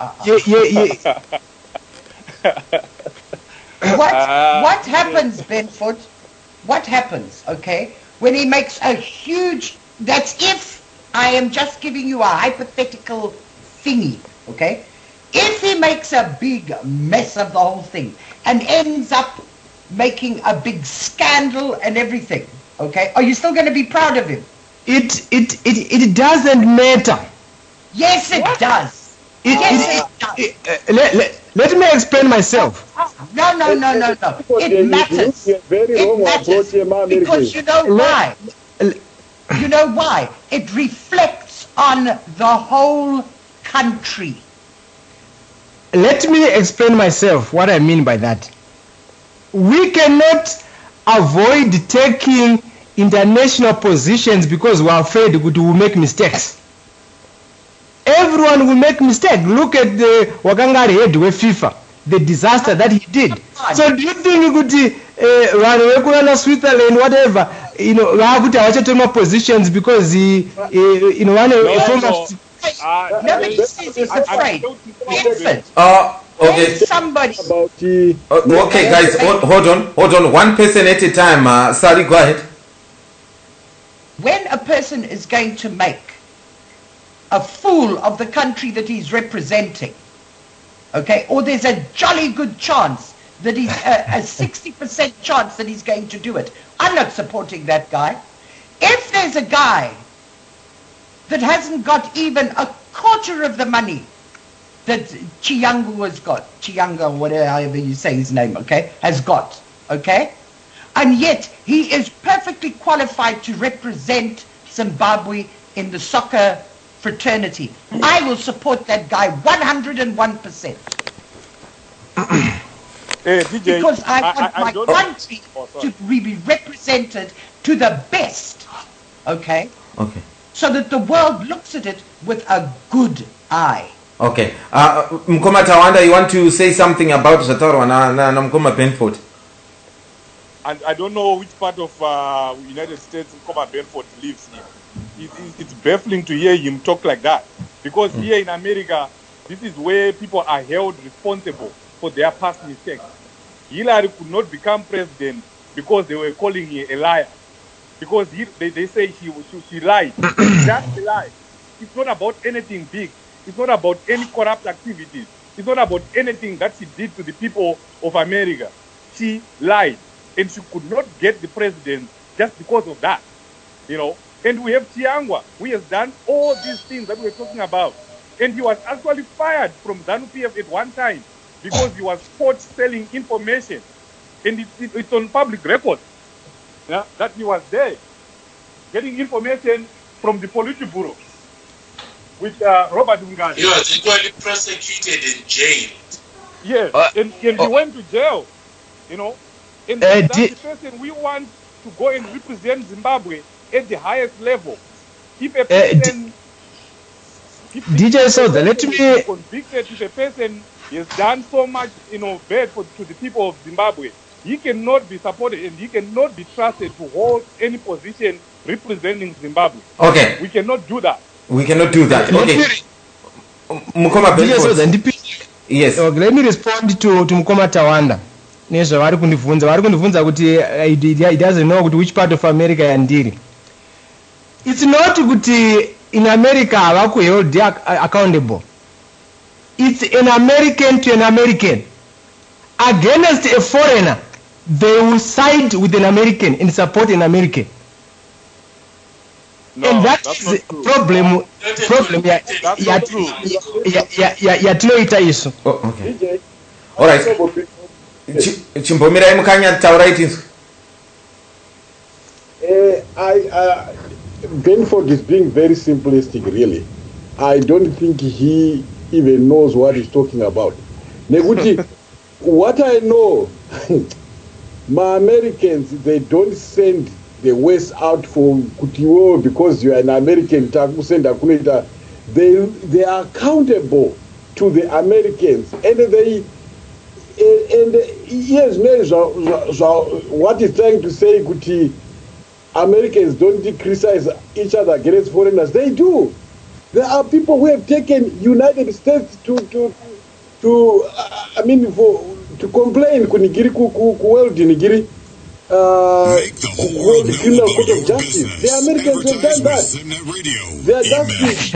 What happens, Benford? What happens, okay, when he makes a huge... That's if I am just giving you a hypothetical thingy, okay? If he makes a big mess of the whole thing and ends up making a big scandal and everything, okay, are you still going to be proud of him? It doesn't matter. Yes, it does. It does. Let me explain myself. No. It matters. It matters because you know why? You know why? It reflects on the whole country. Let me explain myself what I mean by that. We cannot avoid taking international positions because we are afraid we will make mistakes. Everyone will make mistakes. Look at the Wakangari head with FIFA, the disaster that he did. So do you think you could run Switzerland, whatever, how could I take my positions because he, Nobody says he's afraid. Okay. Somebody. Okay, guys, hold on. One person at a time. Sally, go ahead. When a person is going to make a fool of the country that he's representing, okay, or there's a jolly good chance that he's a 60% chance that he's going to do it, I'm not supporting that guy. If there's a guy that hasn't got even a quarter of the money that Chiyangwa has got, Chiyangwa, whatever you say his name, okay, has got, okay, and yet he is perfectly qualified to represent Zimbabwe in the soccer fraternity, I will support that guy 101%. DJ, because I want my country to be represented to the best, okay? Okay. So that the world looks at it with a good eye. Okay. Mkoma Tawanda, you want to say something about Zatarwa na Mkoma Benford? And I don't know which part of United States Mkoma Benford lives in. It's baffling to hear him talk like that. Because here in America, this is where people are held responsible for their past mistakes. Hillary could not become president because they were calling her a liar. Because they say she lied. That's a lie. It's not about anything big. It's not about any corrupt activities. It's not about anything that she did to the people of America. She lied. And she could not get the president just because of that. And we have Chiyangwa, who has done all these things that we're talking about. And he was actually fired from ZANU-PF at one time because he was caught selling information. And it's on public record that he was there getting information from the Politburo with Robert Mugabe. He was equally prosecuted and jailed. Yes, and he went to jail, And that's the person we want to go and represent Zimbabwe at the highest level. If a person, DJ Sodza, let me convicted, if a person has done so much, bad to the people of Zimbabwe, he cannot be supported and he cannot be trusted to hold any position representing Zimbabwe. Okay. We cannot do that. We cannot do that. Okay. Mukoma Benford. Yes. Okay, let me respond to Mukoma Tawanda. Vari kundibvunza kuti he doesn't know which part of America yandiri. It's not kuti in America held accountable. It's an American to an American. Against a foreigner, they will side with an American and support an American. No, and that's the problem. Oh, okay. All right. Chimbomirai mukanya taura itinzwe. Benford is being very simplistic, really. I don't think he even knows what he's talking about. Nekuti, what I know, my Americans, they don't send the West out for Kutiwo because you are an American. They are accountable to the Americans, and yes, what he's trying to say, Kuti, Americans don't criticize each other against foreigners. They do. There are people who have taken United States to complain kunigiri world nigiri world criminal court of justice. The Americans have done that. They are justice.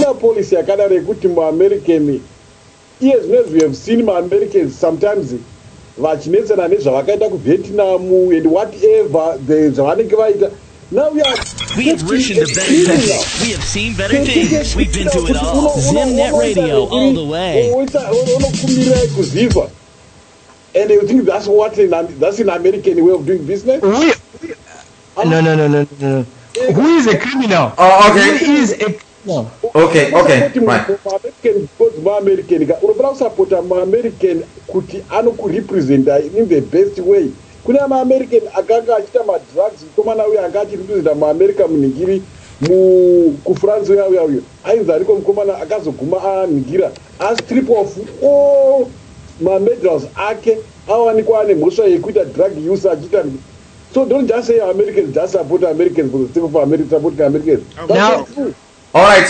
Their policy American. Yes, we have seen my Americans sometimes vachinetsana nezvavakaita kuVietnam and whatever the now we have written the better things. We have seen better things. We've been to it all. Zimnet Radio all the way. Zifa. And you think that's that's an American way of doing business? No. Who is a criminal? Oh, okay. Who is a criminal? Okay, right. American support American kuti anokurepresent in the best way. Kune American akanga achita madrugs komana uye angati represent America munigiri ku France uya ainzi ariko mukomana akazoguma anigira strip off all medals ake awanikwa ane mhosva yekuita drug use achita. So don't just say Americans just support Americans for the sake of America supporting Americans. Now, all right,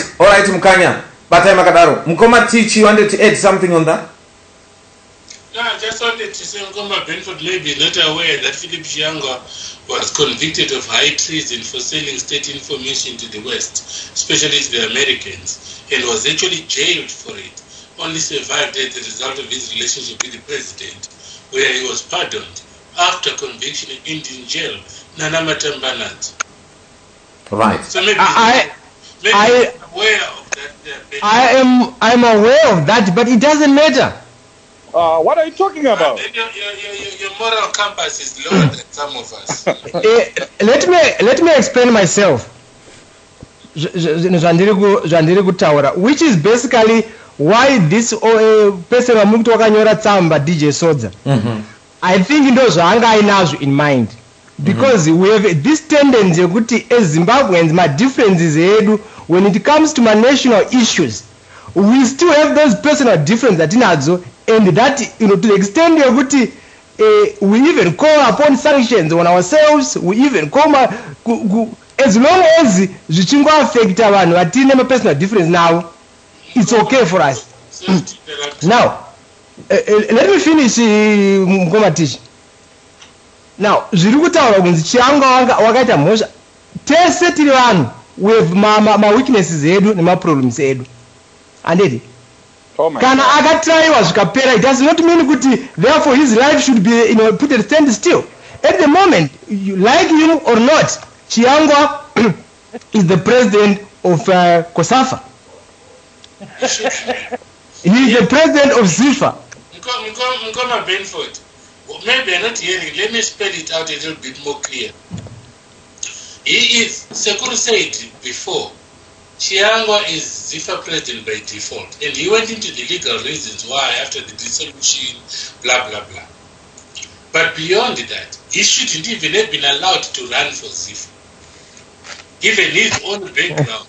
Mukanya. Batai Makadaro. Mukoma Tichi, you wanted to add something on that? No, I just wanted to say Mukoma Benford may be not aware that Phillip Chiyangwa was convicted of high treason for selling state information to the West, especially to the Americans, and was actually jailed for it. Only survived as a result of his relationship with the president, where he was pardoned after conviction in Indian jail. Nana Matambanat. Right. So maybe aware of that. I'm aware of that, but it doesn't matter. What are you talking about? Your moral compass is lower than some of us. Let me explain myself. Which is basically why this person wakanyora tsamba DJ Sodza. I think it was anga in mind. Because we have this tendency as Zimbabweans, my differences when it comes to my national issues, we still have those personal differences that and that to the extent we even call upon sanctions on ourselves, we even call as long as zvichingo affect vanhu vatine ma personal difference now, it's okay for us. Now let me finish Mkomatishi. Now zviri kutaura kunzi Chiyangwa wakaita mhosva tese tiri vanhu with ma weaknesses edu nema problems edu anditi kana akatraiwa zvikapera, it does not mean kuti therefore his life should be put at stand still. At the moment, you like him or not, Chiyangwa is the president of Kosafa. He is the president of Zifa. Mkoma Benford, maybe I'm not hearing. Let me spell it out a little bit more clear. He is, Sekuru said before, Chiyangwa is Zifa president by default, and he went into the legal reasons why after the dissolution, blah blah blah. But beyond that, he shouldn't even have been allowed to run for Zifa. Given his own background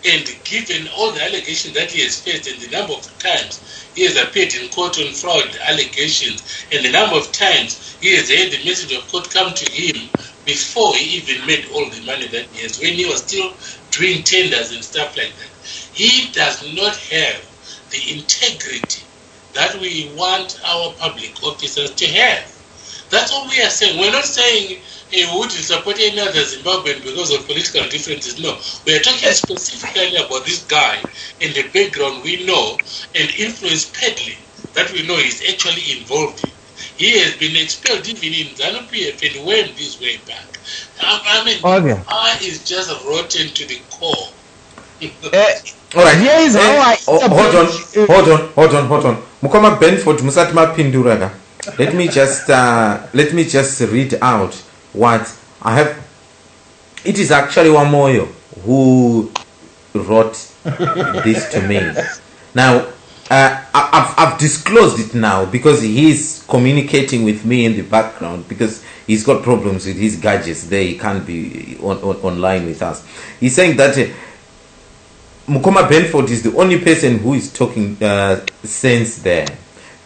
and given all the allegations that he has faced and the number of times he has appeared in court on fraud allegations and the number of times he has had the message of court come to him before he even made all the money that he has, when he was still doing tenders and stuff like that. He does not have the integrity that we want our public officers to have. That's what we are saying. We're not saying we wouldn't support any other Zimbabwean because of political differences. No, we are talking specifically about this guy and the background we know and influence peddling that we know is actually involved in. He has been expelled even in ZANU-PF and went this way back. I mean, I is just rotten to the core. All right. Here is how I. Hold on. Mukoma Benford Musatma Pinduraga. Let me just read out what I have. It is actually Wamoyo who wrote this to me. Now, I've disclosed it now because he's communicating with me in the background because he's got problems with his gadgets. They can't be online with us. He's saying that Mukoma Benford is the only person who is talking sense there.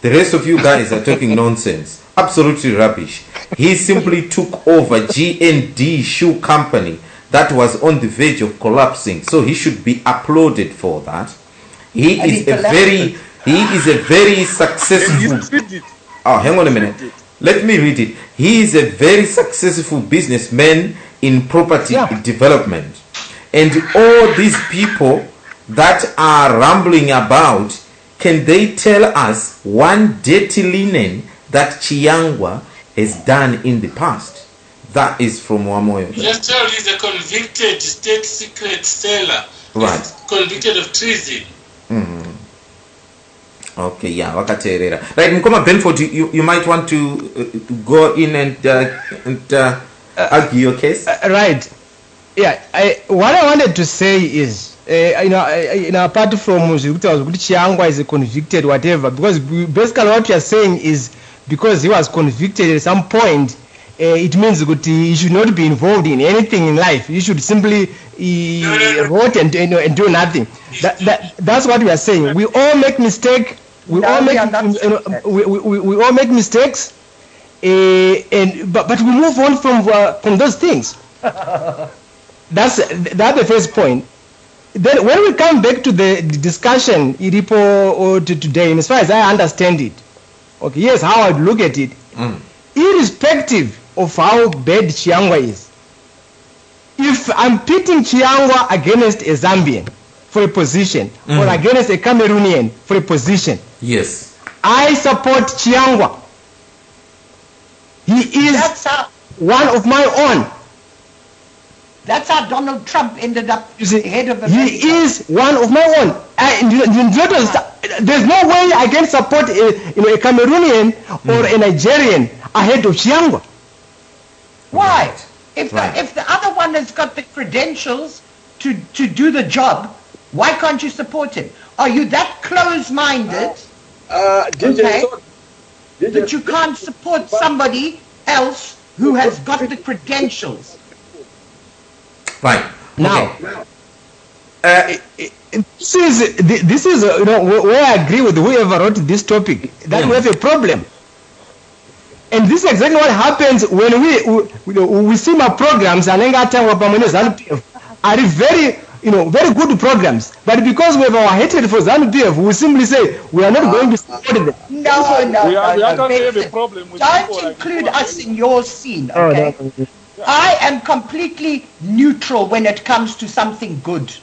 The rest of you guys are talking nonsense. Absolutely rubbish. He simply took over G&D shoe company that was on the verge of collapsing. So he should be applauded for that. He is a very successful. Oh, hang on a minute. Let me read it. He is a very successful businessman in property development. And all these people that are rambling about, can they tell us one dirty linen that Chiyangwa has done in the past? That is from Wamoyo. Just tell he's a convicted state secret seller. Right. He's convicted of treason. Okay, yeah, wakaterera. Right, Mukoma Benford, you might want to go in and argue your case. Right. Yeah. What I wanted to say is, apart from Chiyangwa is a convicted whatever, because basically what you are saying is because he was convicted at some point, it means that he should not be involved in anything in life. He should simply vote and do nothing. That's what we are saying. We all make mistakes. We all make mistakes, but we move on from those things. That's the first point. Then when we come back to the discussion, today, as far as I understand it, okay, here's how I look at it. Irrespective of how bad Chiyangwa is, if I'm pitting Chiyangwa against a Zambian for a position or against a Cameroonian for a position, yes, I support Chiyangwa. He is one of my own. That's how Donald Trump ended up head of America. He is one of my own. There's no way I can support a Cameroonian or a Nigerian ahead of Chiyangwa. Why? If the other one has got the credentials to do the job, why can't you support him? Are you that close-minded that you can't support somebody else who has got the credentials? Right. Now, this is where I agree with whoever wrote this topic, that we have a problem. And this is exactly what happens when we see my programs and are very good programs. But because we have our hatred for ZANU-PF, we simply say we are not going to support them. No. We don't have a problem with Don't include us in your scene, okay? No. I am completely neutral when it comes to something good.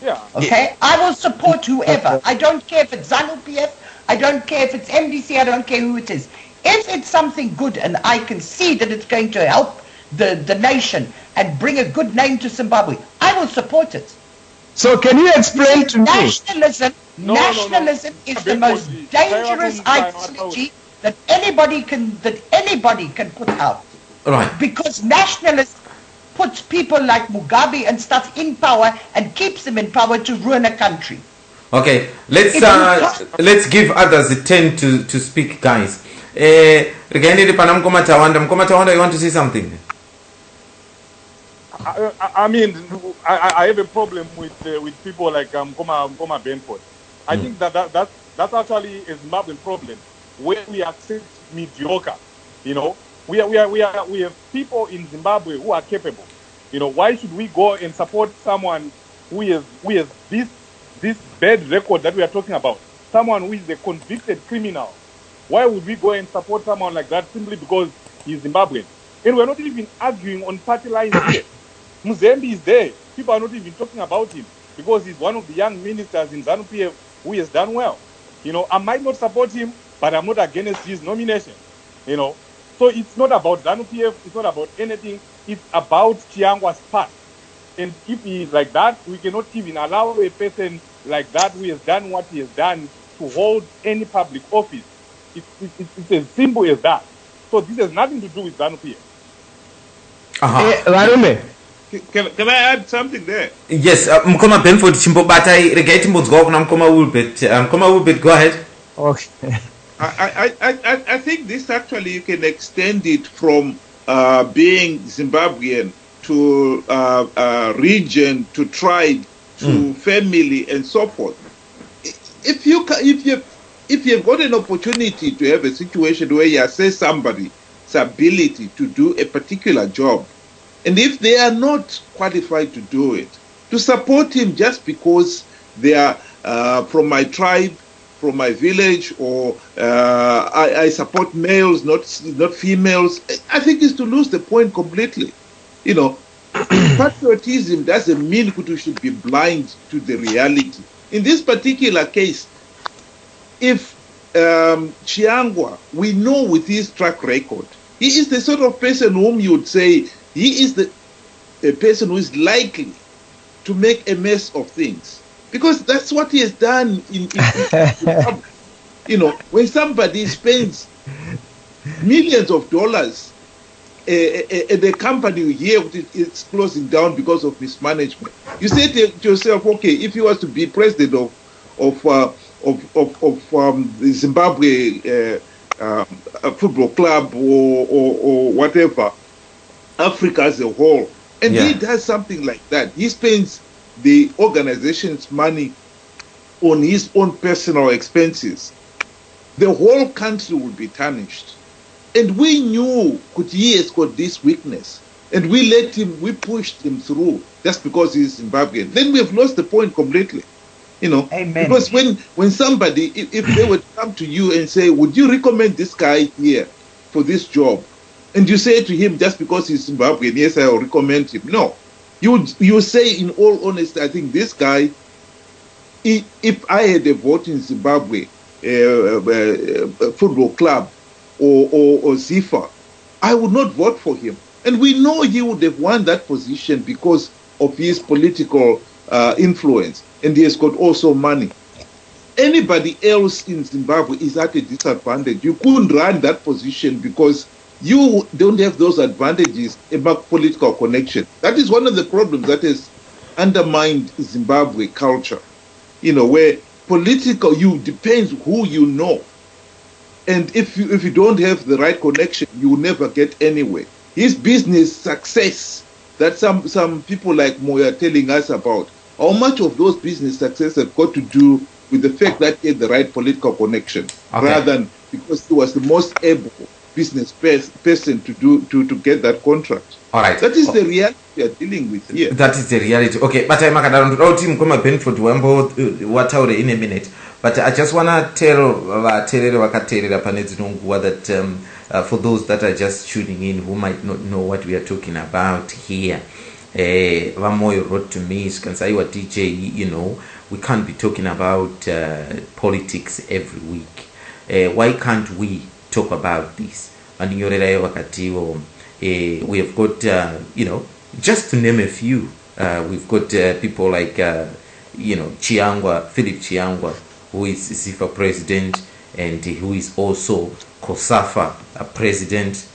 Yeah. Okay? I will support whoever. I don't care if it's ZANU-PF, I don't care if it's MDC, I don't care who it is. If it's something good and I can see that it's going to help the nation and bring a good name to Zimbabwe, I will support it. So can you explain to me? Nationalism is the most dangerous ideology that anybody can put out. Right. Because nationalism puts people like Mugabe and stuff in power and keeps them in power to ruin a country. Okay, let's give others a turn to speak, guys. Rikaendere pana Mukoma Tawanda, you want to say something? I mean, I have a problem with people like Mkoma Benford. I think that's actually a Zimbabwean problem where we accept mediocre. You know, we have people in Zimbabwe who are capable. You know, why should we go and support someone who has this bad record that we are talking about? Someone who is a convicted criminal. Why would we go and support someone like that simply because he's Zimbabwean? And we're not even arguing on party lines here. Mzembi is there. People are not even talking about him because he's one of the young ministers in ZANU-PF who has done well. You know, I might not support him, but I'm not against his nomination. You know, so it's not about ZANU-PF. It's not about anything. It's about Chiyangwa's past. And if he is like that, we cannot even allow a person like that who has done what he has done to hold any public office. It's as simple as that. So this has nothing to do with ZANU-PF. Can I add something there? Yes, Mukoma Benford Chimbobatai, regating Mukoma Wilbert. Mukoma Wilbert, go ahead. Okay. I think this actually you can extend it from being Zimbabwean to region, to tribe, to family, and so forth. If you've got an opportunity to have a situation where you assess somebody's ability to do a particular job, and if they are not qualified to do it, to support him just because they are from my tribe, from my village, or I support males, not females, I think is to lose the point completely. You know, patriotism doesn't mean you should be blind to the reality. In this particular case, if Chiyangwa, we know with his track record, he is the sort of person whom you would say he is the person who is likely to make a mess of things, because that's what he has done in you know, when somebody spends millions of dollars and the company you hear it's closing down because of mismanagement, you say to yourself, okay, if he was to be president of the Zimbabwe football club or whatever, Africa as a whole, and he does something like that, he spends the organization's money on his own personal expenses, the whole country will be tarnished. And we knew he has got this weakness, and we pushed him through just because he's Zimbabwean. Then we have lost the point completely. You know, Amen. Because when somebody, if they would come to you and say, would you recommend this guy here for this job? And you say to him, just because he's Zimbabwean, yes, I will recommend him. No. You say in all honesty, I think this guy, if I had a vote in Zimbabwe, football club, or Zifa, I would not vote for him. And we know he would have won that position because of his political influence. And he has got also money. Anybody else in Zimbabwe is at a disadvantage. You couldn't run that position because you don't have those advantages about political connection. That is one of the problems that has undermined Zimbabwe culture. You know, where political, you depends who you know. And if you don't have the right connection, you will never get anywhere. His business success that some people like Moya are telling us about, how much of those business success have got to do with the fact that he had the right political connection, rather than because he was the most able business person to get that contract. All right. That is the reality we are dealing with here. That is the reality. Okay, but I'm team Mukoma Benford wataure in a minute. But I just want to tell that for those that are just tuning in who might not know what we are talking about here, Vamoyo wrote to me, Skansaiwa DJ, you know, we can't be talking about politics every week. Why can't we talk about this? And we have got, you know, just to name a few, we've got people like, you know, Phillip Chiyangwa, who is Zifa president, and who is also COSAFA president.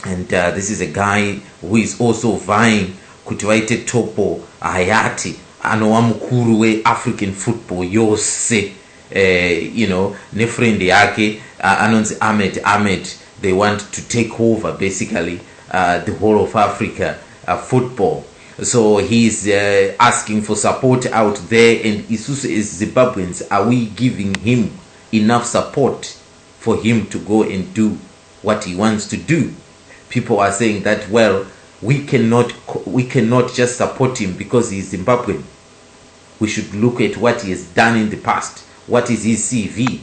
And this is a guy who is also vying kuti vaite topo hayati anowa mukuru we African football yose nefriend yake anonzi Ahmed, they want to take over basically the whole of Africa football. So he's asking for support out there, and isusu as Zimbabweans, are we giving him enough support for him to go and do what he wants to do? People are saying that, well, we cannot just support him because he's Zimbabwean. We should look at what he has done in the past. What is his CV?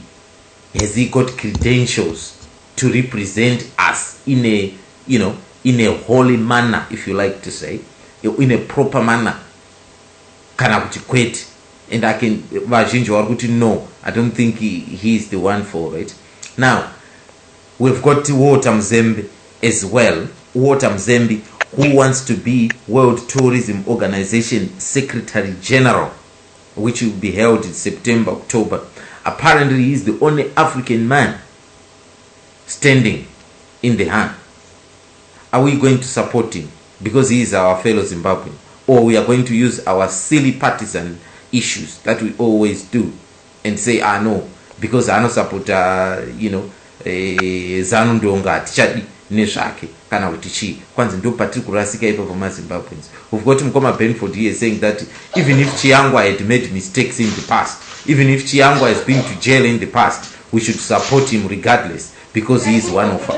Has he got credentials to represent us in a holy manner, if you like to say, in a proper manner? Kana kuti kwete. And I can vazhinji vari kuti no, I don't think he is the one for it. Now, we've got Walter Mzembi as well. Walter Mzembi, who wants to be World Tourism Organization Secretary General, which will be held in September, October. Apparently, he is the only African man standing in the hand. Are we going to support him because he is our fellow Zimbabwean? Or we are going to use our silly partisan issues that we always do and say, no, because I don't support, Zanu Ndonga, Tichadi, Neshake, Kana Utichi, Kwanzi ndo particular sika ipo for Zimbabweans. We've got Mkoma Benford here saying that even if Chiyangwa had made mistakes in the past, even if Chiyangwa has been to jail in the past, we should support him regardless because he is one of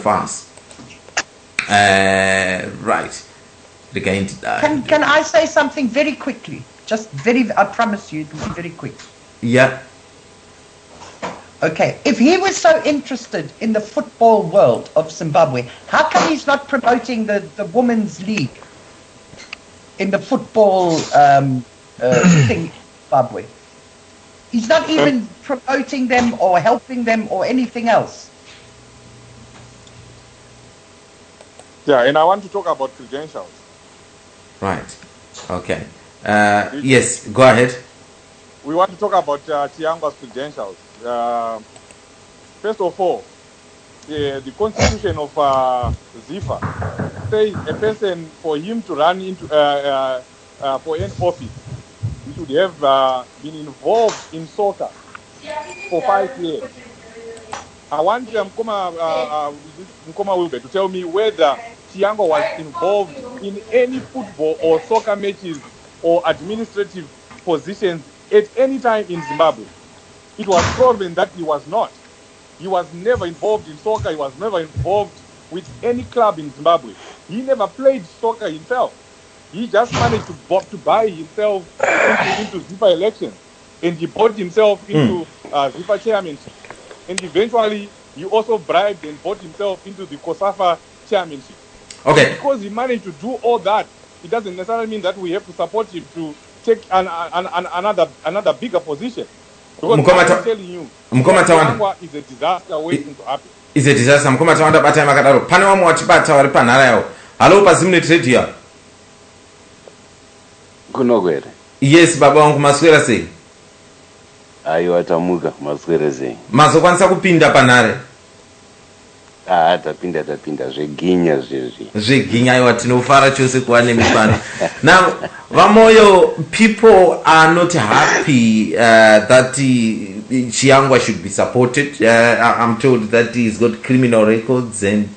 us. Right. Can I say something very quickly? I promise you it will be very quick. Yeah. Okay, if he was so interested in the football world of Zimbabwe, how come he's not promoting the women's league in the football thing in Zimbabwe? He's not even promoting them or helping them or anything else. Yeah, and I want to talk about credentials. Right. Okay. Yes, go ahead. We want to talk about Chiyangwa's credentials. First of all, the constitution of Zifa says a person, for him to run into for an office, he should have been involved in soccer for 5 years. I want Mkoma Wilbe to tell me whether Chiyangwa was involved in any football or soccer matches or administrative positions at any time in Zimbabwe. It was proven that he was not. He was never involved in soccer. He was never involved with any club in Zimbabwe. He never played soccer himself. He just managed to buy himself into Zifa elections. And he bought himself into Zifa chairmanship. And eventually, he also bribed and bought himself into the COSAFA chairmanship. Okay. Because he managed to do all that, it doesn't necessarily mean that we have to support him to take another bigger position. Because I'm telling you, Chiyangwa is a disaster waiting to happen. Is a disaster. Mkoma Tawanda bata makadaro. Pane wamu wachibata wari panhara yao. Hello, Pazimnet Radio. Kunogwere. Yes, baba wangu maswera sei. Ayo atamuka maswera sei. Mazokwanisa kupinda panhare. Tapinda zveginya zvezvi. Zveginya aiwa tinofara chose kuva nemifano. Now, Vamoyo, people are not happy that Chiyangwa should be supported. I'm told that he's got criminal records and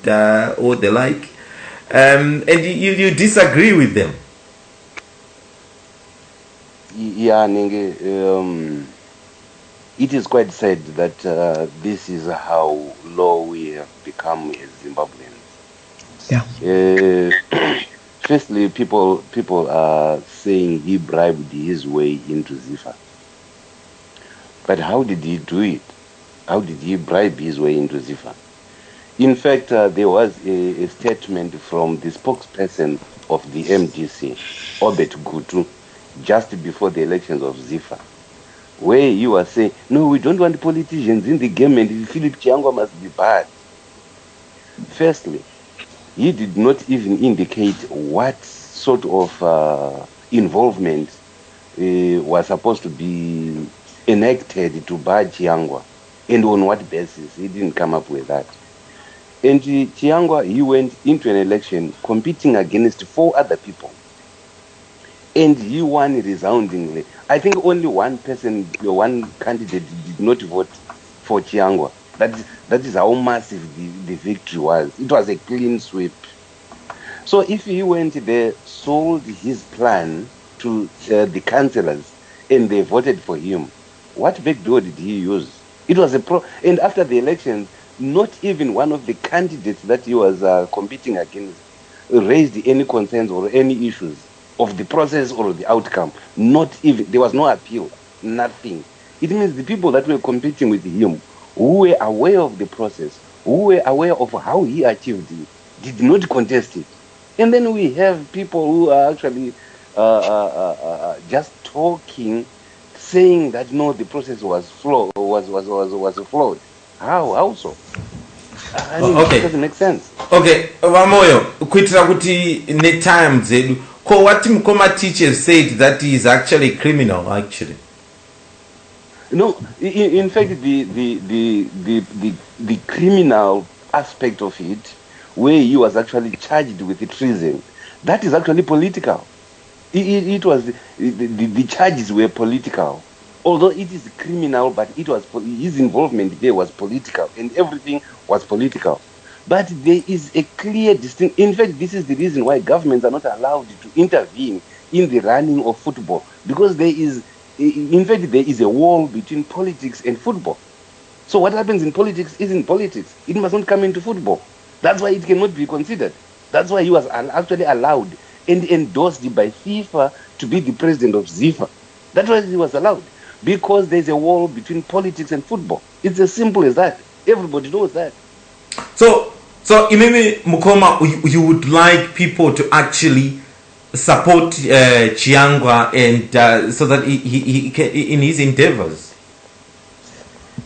all the like. And you disagree with them? Yeah, Ninge, it is quite sad that this is how low we have become as Zimbabweans. Yeah. Firstly, people are saying he bribed his way into Zifa. But how did he do it? How did he bribe his way into Zifa? In fact, there was a statement from the spokesperson of the MDC, Obet Gutu, just before the elections of Zifa, where he was saying, no, we don't want politicians in the game and Phillip Chiyangwa must be bad. Firstly, he did not even indicate what sort of involvement was supposed to be enacted to bar Chiyangwa and on what basis. He didn't come up with that. And Chiyangwa, he went into an election competing against 4 other people. and he won resoundingly. I think only one candidate did not vote for Chiyangwa. That is how massive the victory was. It was a clean sweep. So if he went there, sold his plan to the councillors, and they voted for him, what backdoor did he use? It was and after the elections, not even one of the candidates that he was competing against raised any concerns or any issues of the process or the outcome. Not even. There was no appeal. Nothing. It means the people that were competing with him, who were aware of the process, who were aware of how he achieved it, did not contest it. And then we have people who are actually just talking, saying that no, the process was flawed. How so? I mean, okay. It doesn't make sense. Okay, Vamoyo, kuitira kuti netime dzedu. What Mkoma teachers said that he is actually criminal, actually. No, in fact, the criminal aspect of it, where he was actually charged with treason, that is actually political. It was the charges were political, although it is criminal, but it was his involvement there was political, and everything was political. But there is a clear distinction. In fact, this is the reason why governments are not allowed to intervene in the running of football, because there is a wall between politics and football. So what happens in politics is in politics. It must not come into football. That's why it cannot be considered. That's why he was actually allowed and endorsed by FIFA to be the president of Zifa. That's why he was allowed, because there's a wall between politics and football. It's as simple as that. Everybody knows that. So Imeme Mukoma, you would like people to actually support Chiyangwa and so that he can, in his endeavors.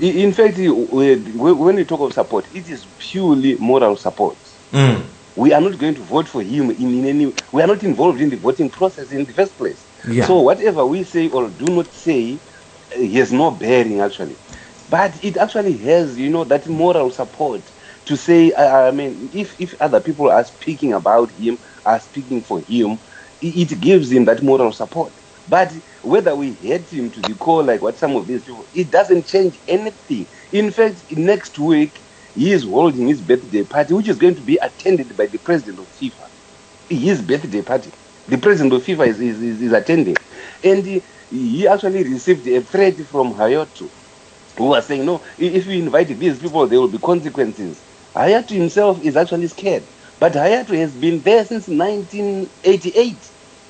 In fact, when we talk of support, it is purely moral support. We are not going to vote for him in any. We are not involved in the voting process in the first place. Yeah. So whatever we say or do not say, he has no bearing actually. But it actually has, that moral support to say. I mean, if other people are speaking about him, are speaking for him, it gives him that moral support. But whether we hate him to the core, like what some of these people, it doesn't change anything. In fact, next week, he is holding his birthday party, which is going to be attended by the president of FIFA. His birthday party. The president of FIFA is attending. And he actually received a threat from UNWTO, who was saying, no, if we invite these people, there will be consequences. UNWTO himself is actually scared. But UNWTO has been there since 1988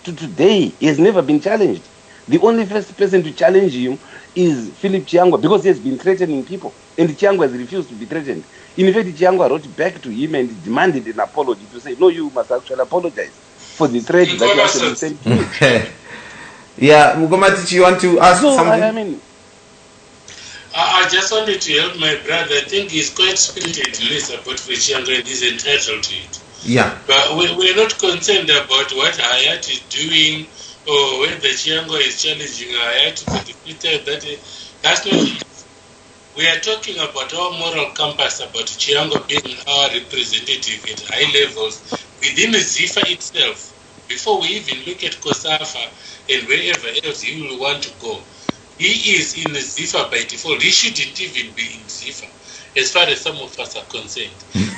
to today. He has never been challenged. The only first person to challenge him is Phillip Chiyangwa, because he has been threatening people. And Chiyangwa has refused to be threatened. In fact, Chiyangwa wrote back to him and demanded an apology to say, no, you must actually apologize for the threat that you actually sent to him. Yeah, Mugomatichi, you want to ask something? I just wanted to help my brother. I think he's quite spirited to listen about Chiyangwa and he's entitled to it. Yeah. But we're not concerned about what UNWTO is doing or whether Chiyangwa is challenging UNWTO for the future. That's not it. We are talking about our moral compass, about Chiyangwa being our representative at high levels within Zifa itself. Before we even look at Kosafa and wherever else he will want to go, he is in Zifa by default. He shouldn't even be in Zifa, as far as some of us are concerned.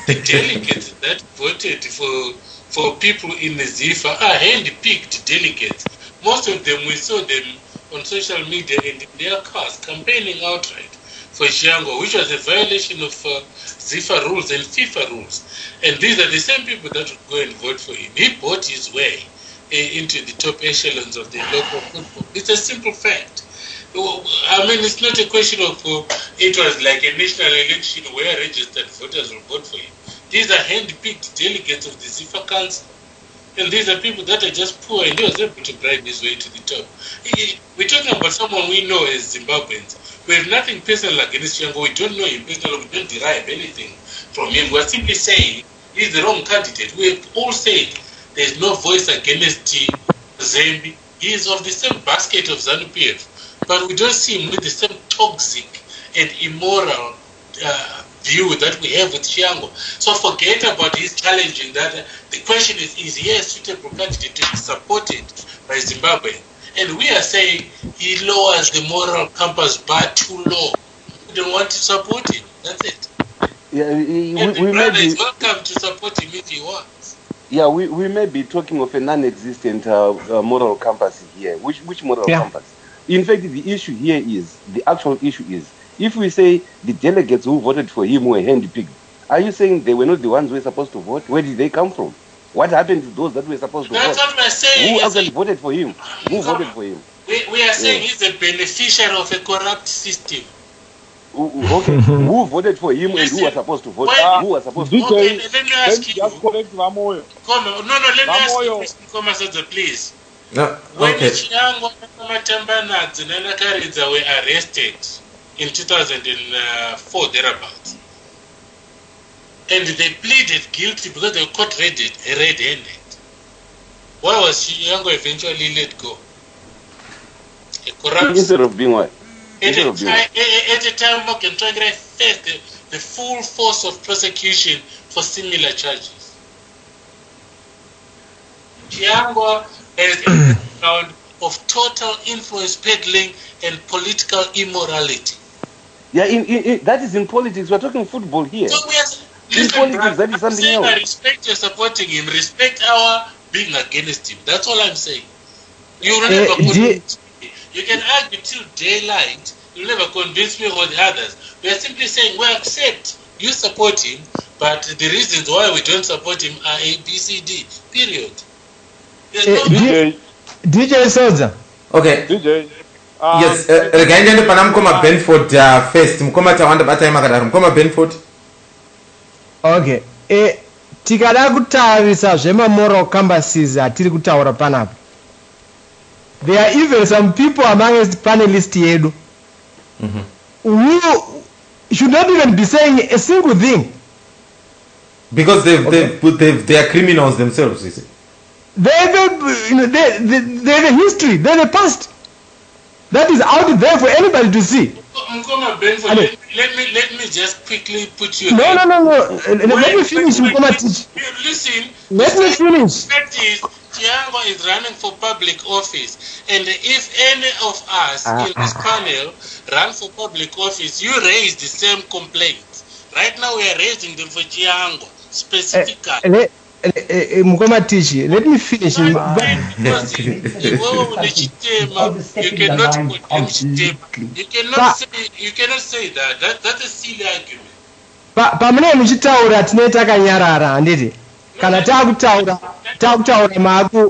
The delegates that voted for people in Zifa are hand-picked delegates. Most of them, we saw them on social media and in their cars campaigning outright for Chiyangwa, which was a violation of Zifa rules and FIFA rules. And these are the same people that would go and vote for him. He bought his way into the top echelons of the local football. It's a simple fact. I mean, it's not a question of it was like a national election where registered voters will vote for him. These are hand-picked delegates of the Zifa Council. And these are people that are just poor, and he was able to bribe his way to the top. We're talking about someone we know as Zimbabweans. We have nothing personal against Chiyangwa. We don't know him personally. We don't derive anything from him. We're simply saying he's the wrong candidate. We have all said there's no voice against Mzembi. He is of the same basket of ZANU-PF. But we don't see him with the same toxic and immoral view that we have with Chiyangwa. So forget about his challenging that. The question is he a suitable candidate to be supported by Zimbabwe. And we are saying he lowers the moral compass bar too low. We don't want to support him. That's it. Yeah, we may be welcome to support him if he wants. Yeah, we may be talking of a non-existent moral compass here. Which moral compass? In fact, the issue here is, the actual issue is, if we say the delegates who voted for him were handpicked, are you saying they were not the ones who were supposed to vote? Where did they come from? What happened to those that were supposed to vote? That's what we're saying. Who actually voted for him? Who voted for him? We are saying he's a beneficiary of a corrupt system. Okay, who voted for him and who was supposed to vote? Who was supposed to vote? Okay, let me ask you. Let me ask you, Sodza, please. When Chiyangwa and Nana were arrested in 2004, thereabouts, and they pleaded guilty because they were caught red-handed, why was Chiyangwa eventually let go? Instead of being what? At a time, Morgan Tsvangirai faced the full force of prosecution for similar charges. Chiyangwa has a background of total influence peddling and political immorality. Yeah, that is in politics. We're talking football here. So in politics, that is something else. I respect your supporting him. Respect our being against him. That's all I'm saying. You can argue till daylight. You'll never convince me or the others. We are simply saying we accept you support him, but the reasons why we don't support him are A, B, C, D. Period. DJ Sodza. Okay. DJ. Yes. Regainende pana mkoma Benford first. Mkoma tawanda bata imakadaro. Mkoma Benford. Okay. Tikada kutarisa zvema moral compasses atiri kutaura panapo. There are even some people amongst panelists yedu who should not even be saying a single thing. Because they are criminals themselves, you see. They have a history, they have a past. That is out there for anybody to see. Mkoma Benford, let me just quickly put you. No. Let me finish, Mkoma teach. Listen. Let me finish. The fact is, Chiyangwa is running for public office, and if any of us in this panel run for public office, you raise the same complaints. Right now, we are raising them for Chiyangwa specifically. Mkoma Tishi, let me finish. You cannot condemn Chitema. You cannot say that. That's a silly argument. Pamene muchitaura tineta kanyarara anditi. Kana takutaura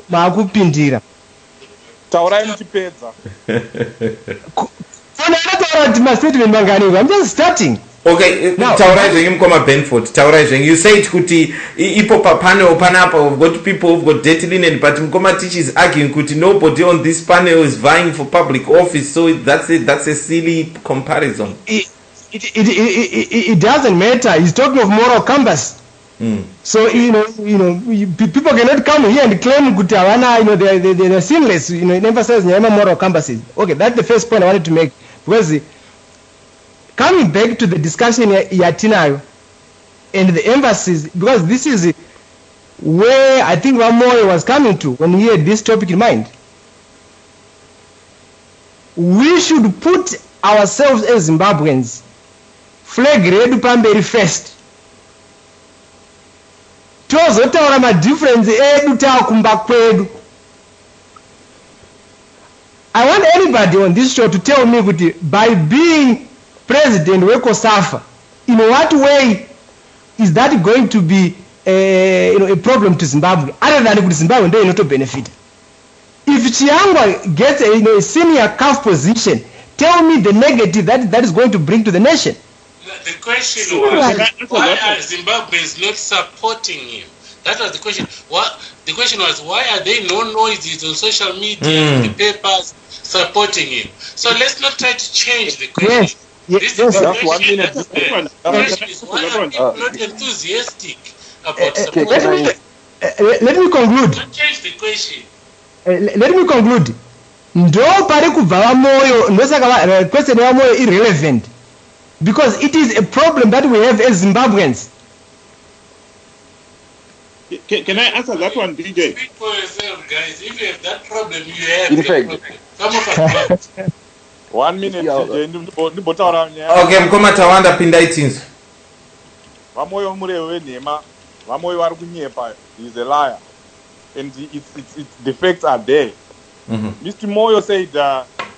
maakupindira. Taurai muchipedza. Kana taura kuti mastatement manganiko. I'm just starting. Okay, taurai zvenyu Mkoma Benford. Taurai zvenyu. You said kuti ipo panel panapa we've got people who've got dirty linen, but Mkoma Tichi is arguing kuti nobody on this panel is vying for public office, so that's a silly comparison. It doesn't matter. He's talking of moral compass. So people cannot come here and claim kuti they're sinless. It never says moral compasses. Okay, that's the first point I wanted to make. Because coming back to the discussion yatinayo and the emphasis, because this is where I think Ramoy was coming to when he had this topic in mind. We should put ourselves as Zimbabweans flag redu pamberi first. Tozotaura madifference edu takumba kwedu. I want anybody on this show to tell me by being president wekosafa, in what way is that going to be a problem to Zimbabwe, other than kuti Zimbabwe ndio inoto benefit? If Chiyangwa gets a senior CAF position, tell me the negative that is going to bring to the nation. The question was, why are Zimbabweans not supporting him? That was the question. The question was, why are there no noises on social media, the papers supporting him? So let's not try to change the question. This is the question. The question is, why are people not enthusiastic about supporting him? Let me conclude. Don't change the question. Let me conclude. Ndo pari kubva vamoyo, ndosaka question yamoyo irrelevant. Because it is a problem that we have as Zimbabweans. Can I answer that one, DJ? Speak for yourself, guys. If you have that problem, you have In the fact, problem. Some of us don't. 1 minute. Okay, mkoma tawanda pinda itinzo. Vamoyo mureve wenhema, vamoyo vari kunyepa, he's a liar. And the facts are there. Mr. Moyo said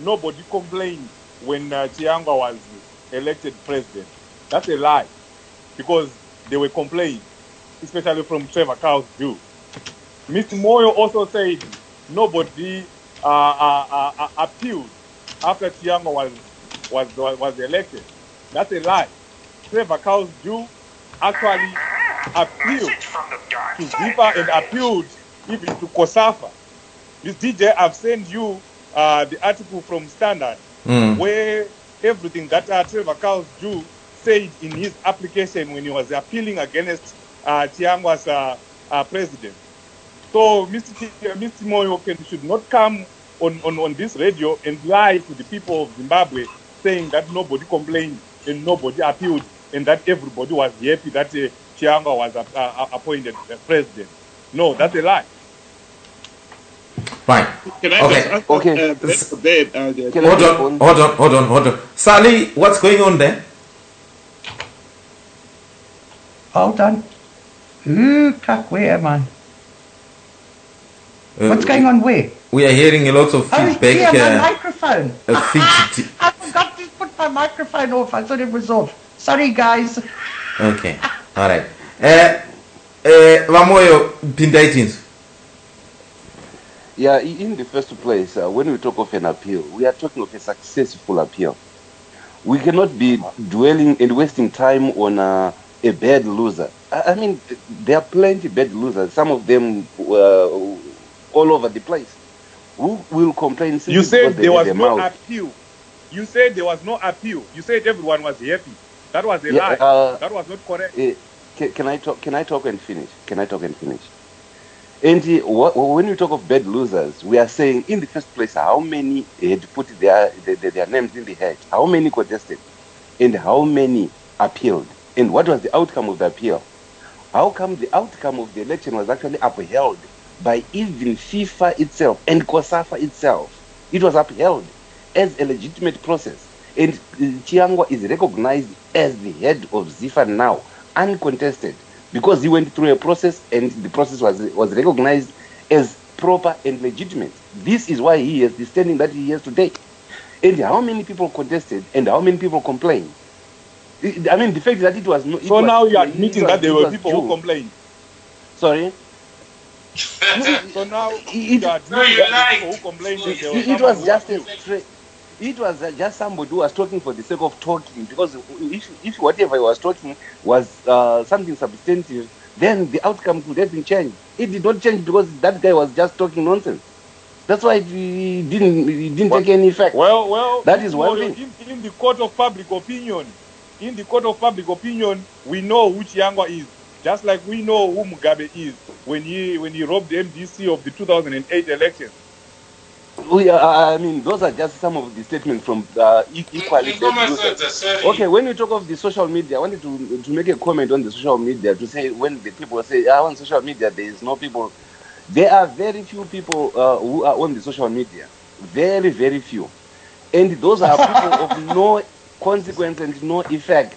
nobody complained when Chiyangwa was elected president. That's a lie, because they were complaining, especially from Trevor Cow's view. Mr. Moyo also said nobody appealed after Chiyangwa was elected. That's a lie. Trevor Cow's view actually appealed to Zifa and appealed even to Kosafa. This DJ, I've sent you the article from Standard where everything that Trevor Cow's Jew said in his application when he was appealing against Chiyangwa's president. So Mr. Moyo should not come on this radio and lie to the people of Zimbabwe saying that nobody complained and nobody appealed and that everybody was happy that Chiyangwa was appointed president. No, that's a lie. Fine. Can I Okay. just Okay. Hold on. Sally, what's going on there? Hold on. Ooh, cuck, where am I? What's going on where? We are hearing a lot of feedback. Oh, yeah, my microphone. Fidgety. I forgot to put my microphone off. I thought it was off. Sorry, guys. Okay. All right. Vamoyo Pindaitins. Yeah, in the first place, when we talk of an appeal, we are talking of a successful appeal. We cannot be dwelling and wasting time on a bad loser. I mean, there are plenty bad losers. Some of them all over the place. Who will complain? You said there was no appeal. You said there was no appeal. You said everyone was happy. That was a lie. That was not correct. Can I talk and finish? And when we talk of bad losers, we are saying in the first place how many had put their names in the hat, how many contested, and how many appealed, and what was the outcome of the appeal? How come the outcome of the election was actually upheld by even FIFA itself and COSAFA itself? It was upheld as a legitimate process, and Chiyangwa is recognized as the head of Zifa now, uncontested, because he went through a process and the process was recognized as proper and legitimate. This is why he has the standing that he has today. And how many people contested and how many people complained? I mean, the fact that it was no. So now you are admitting that there were people who complained. Sorry. So now you are admitting that people who complained. It was just a straight. It was just somebody who was talking for the sake of talking, because if whatever he was talking was something substantive, then the outcome could have been changed. It did not change because that guy was just talking nonsense. That's why it didn't take any effect. Well, that is one thing. In the court of public opinion, we know who Chiyangwa is, just like we know who Mugabe is when he robbed the MDC of the 2008 election. I mean, those are just some of the statements from equally. Okay, when we talk of the social media, I wanted to make a comment on the social media to say, when the people say, on social media there is no people, there are very few people who are on the social media, very, very few, and those are people of no consequence and no effect.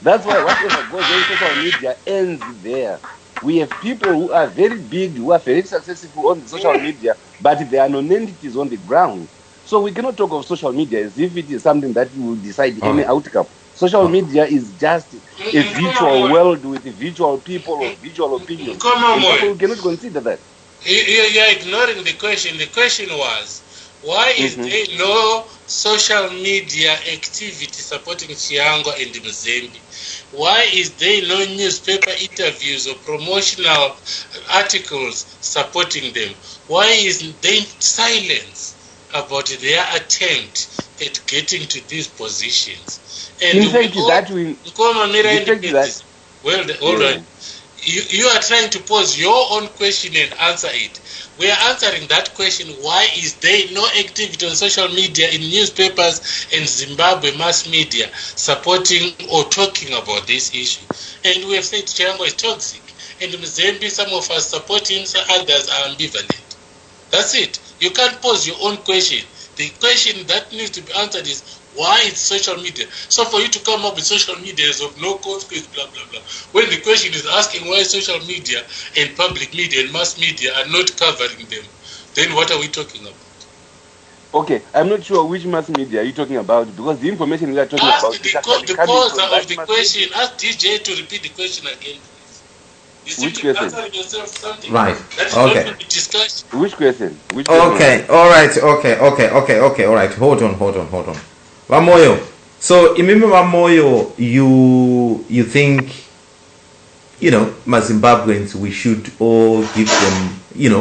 That's why whatever goes on social media ends there. We have people who are very big, who are very successful on the social media, but they are non-entities on the ground. So we cannot talk of social media as if it is something that will decide any outcome. Social media is just a virtual world with virtual people or virtual opinions. People cannot consider that. You're ignoring the question. The question was, why is there no social media activity supporting Chiyangwa and Mzembi? Why is there no newspaper interviews or promotional articles supporting them? Why is there silence about their attempt at getting to these positions? And in fact, hold on. You are trying to pose your own question and answer it. We are answering that question. Why is there no activity on social media, in newspapers and Zimbabwe mass media supporting or talking about this issue? And we have said Chiyangwa is toxic. And Mzembi, some of us support him, so others are ambivalent. That's it. You can't pose your own question. The question that needs to be answered is why it's social media. So for you to come up with social media is of no consequence, blah, blah, blah. When the question is asking why social media and public media and mass media are not covering them, then what are we talking about? Okay, I'm not sure which mass media are you talking about, because the information we are talking about... The poser of the question, ask DJ to repeat the question again, please. Which question? Right. Okay. Which question? Okay. All right. Okay. All right. Hold on. Vamoyo. So, remember, Vamoyo, you think, Zimbabweans, we should all give them,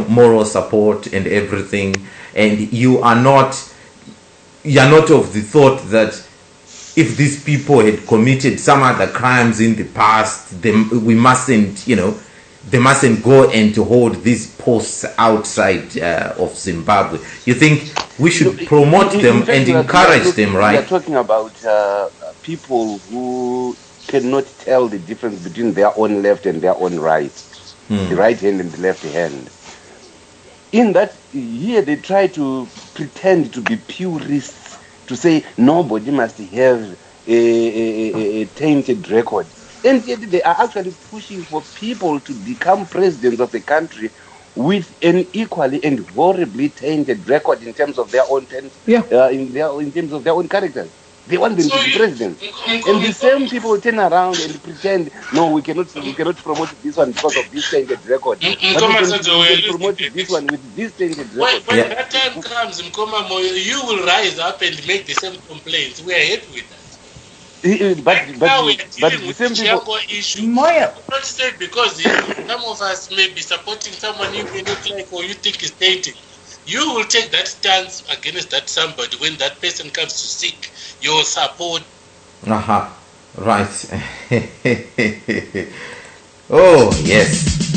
moral support and everything, and you are not of the thought that if these people had committed some other crimes in the past, we mustn't, they mustn't go and to hold these posts outside of Zimbabwe. You think we should promote them and encourage them, right? We are talking about people who cannot tell the difference between their own left and their own right, the right hand and the left hand. In that, here they try to pretend to be purists, to say nobody must have a tainted record. And yet they are actually pushing for people to become presidents of the country with an equally and horribly tainted record in terms of their own in terms of their own characters. They want them to be presidents. And the same people turn around and pretend, no, we cannot promote this one because of this tainted record. But we can promote this one with this tainted record. When that time comes, Mkoma Moyo, you will rise up and make the same complaints. We are happy with that. But now we are dealing the with same the people... Chiyangwa issue. Not say because some of us may be supporting someone you may not like or you think is tainted. You will take that stance against that somebody when that person comes to seek your support. Right. Oh, yes.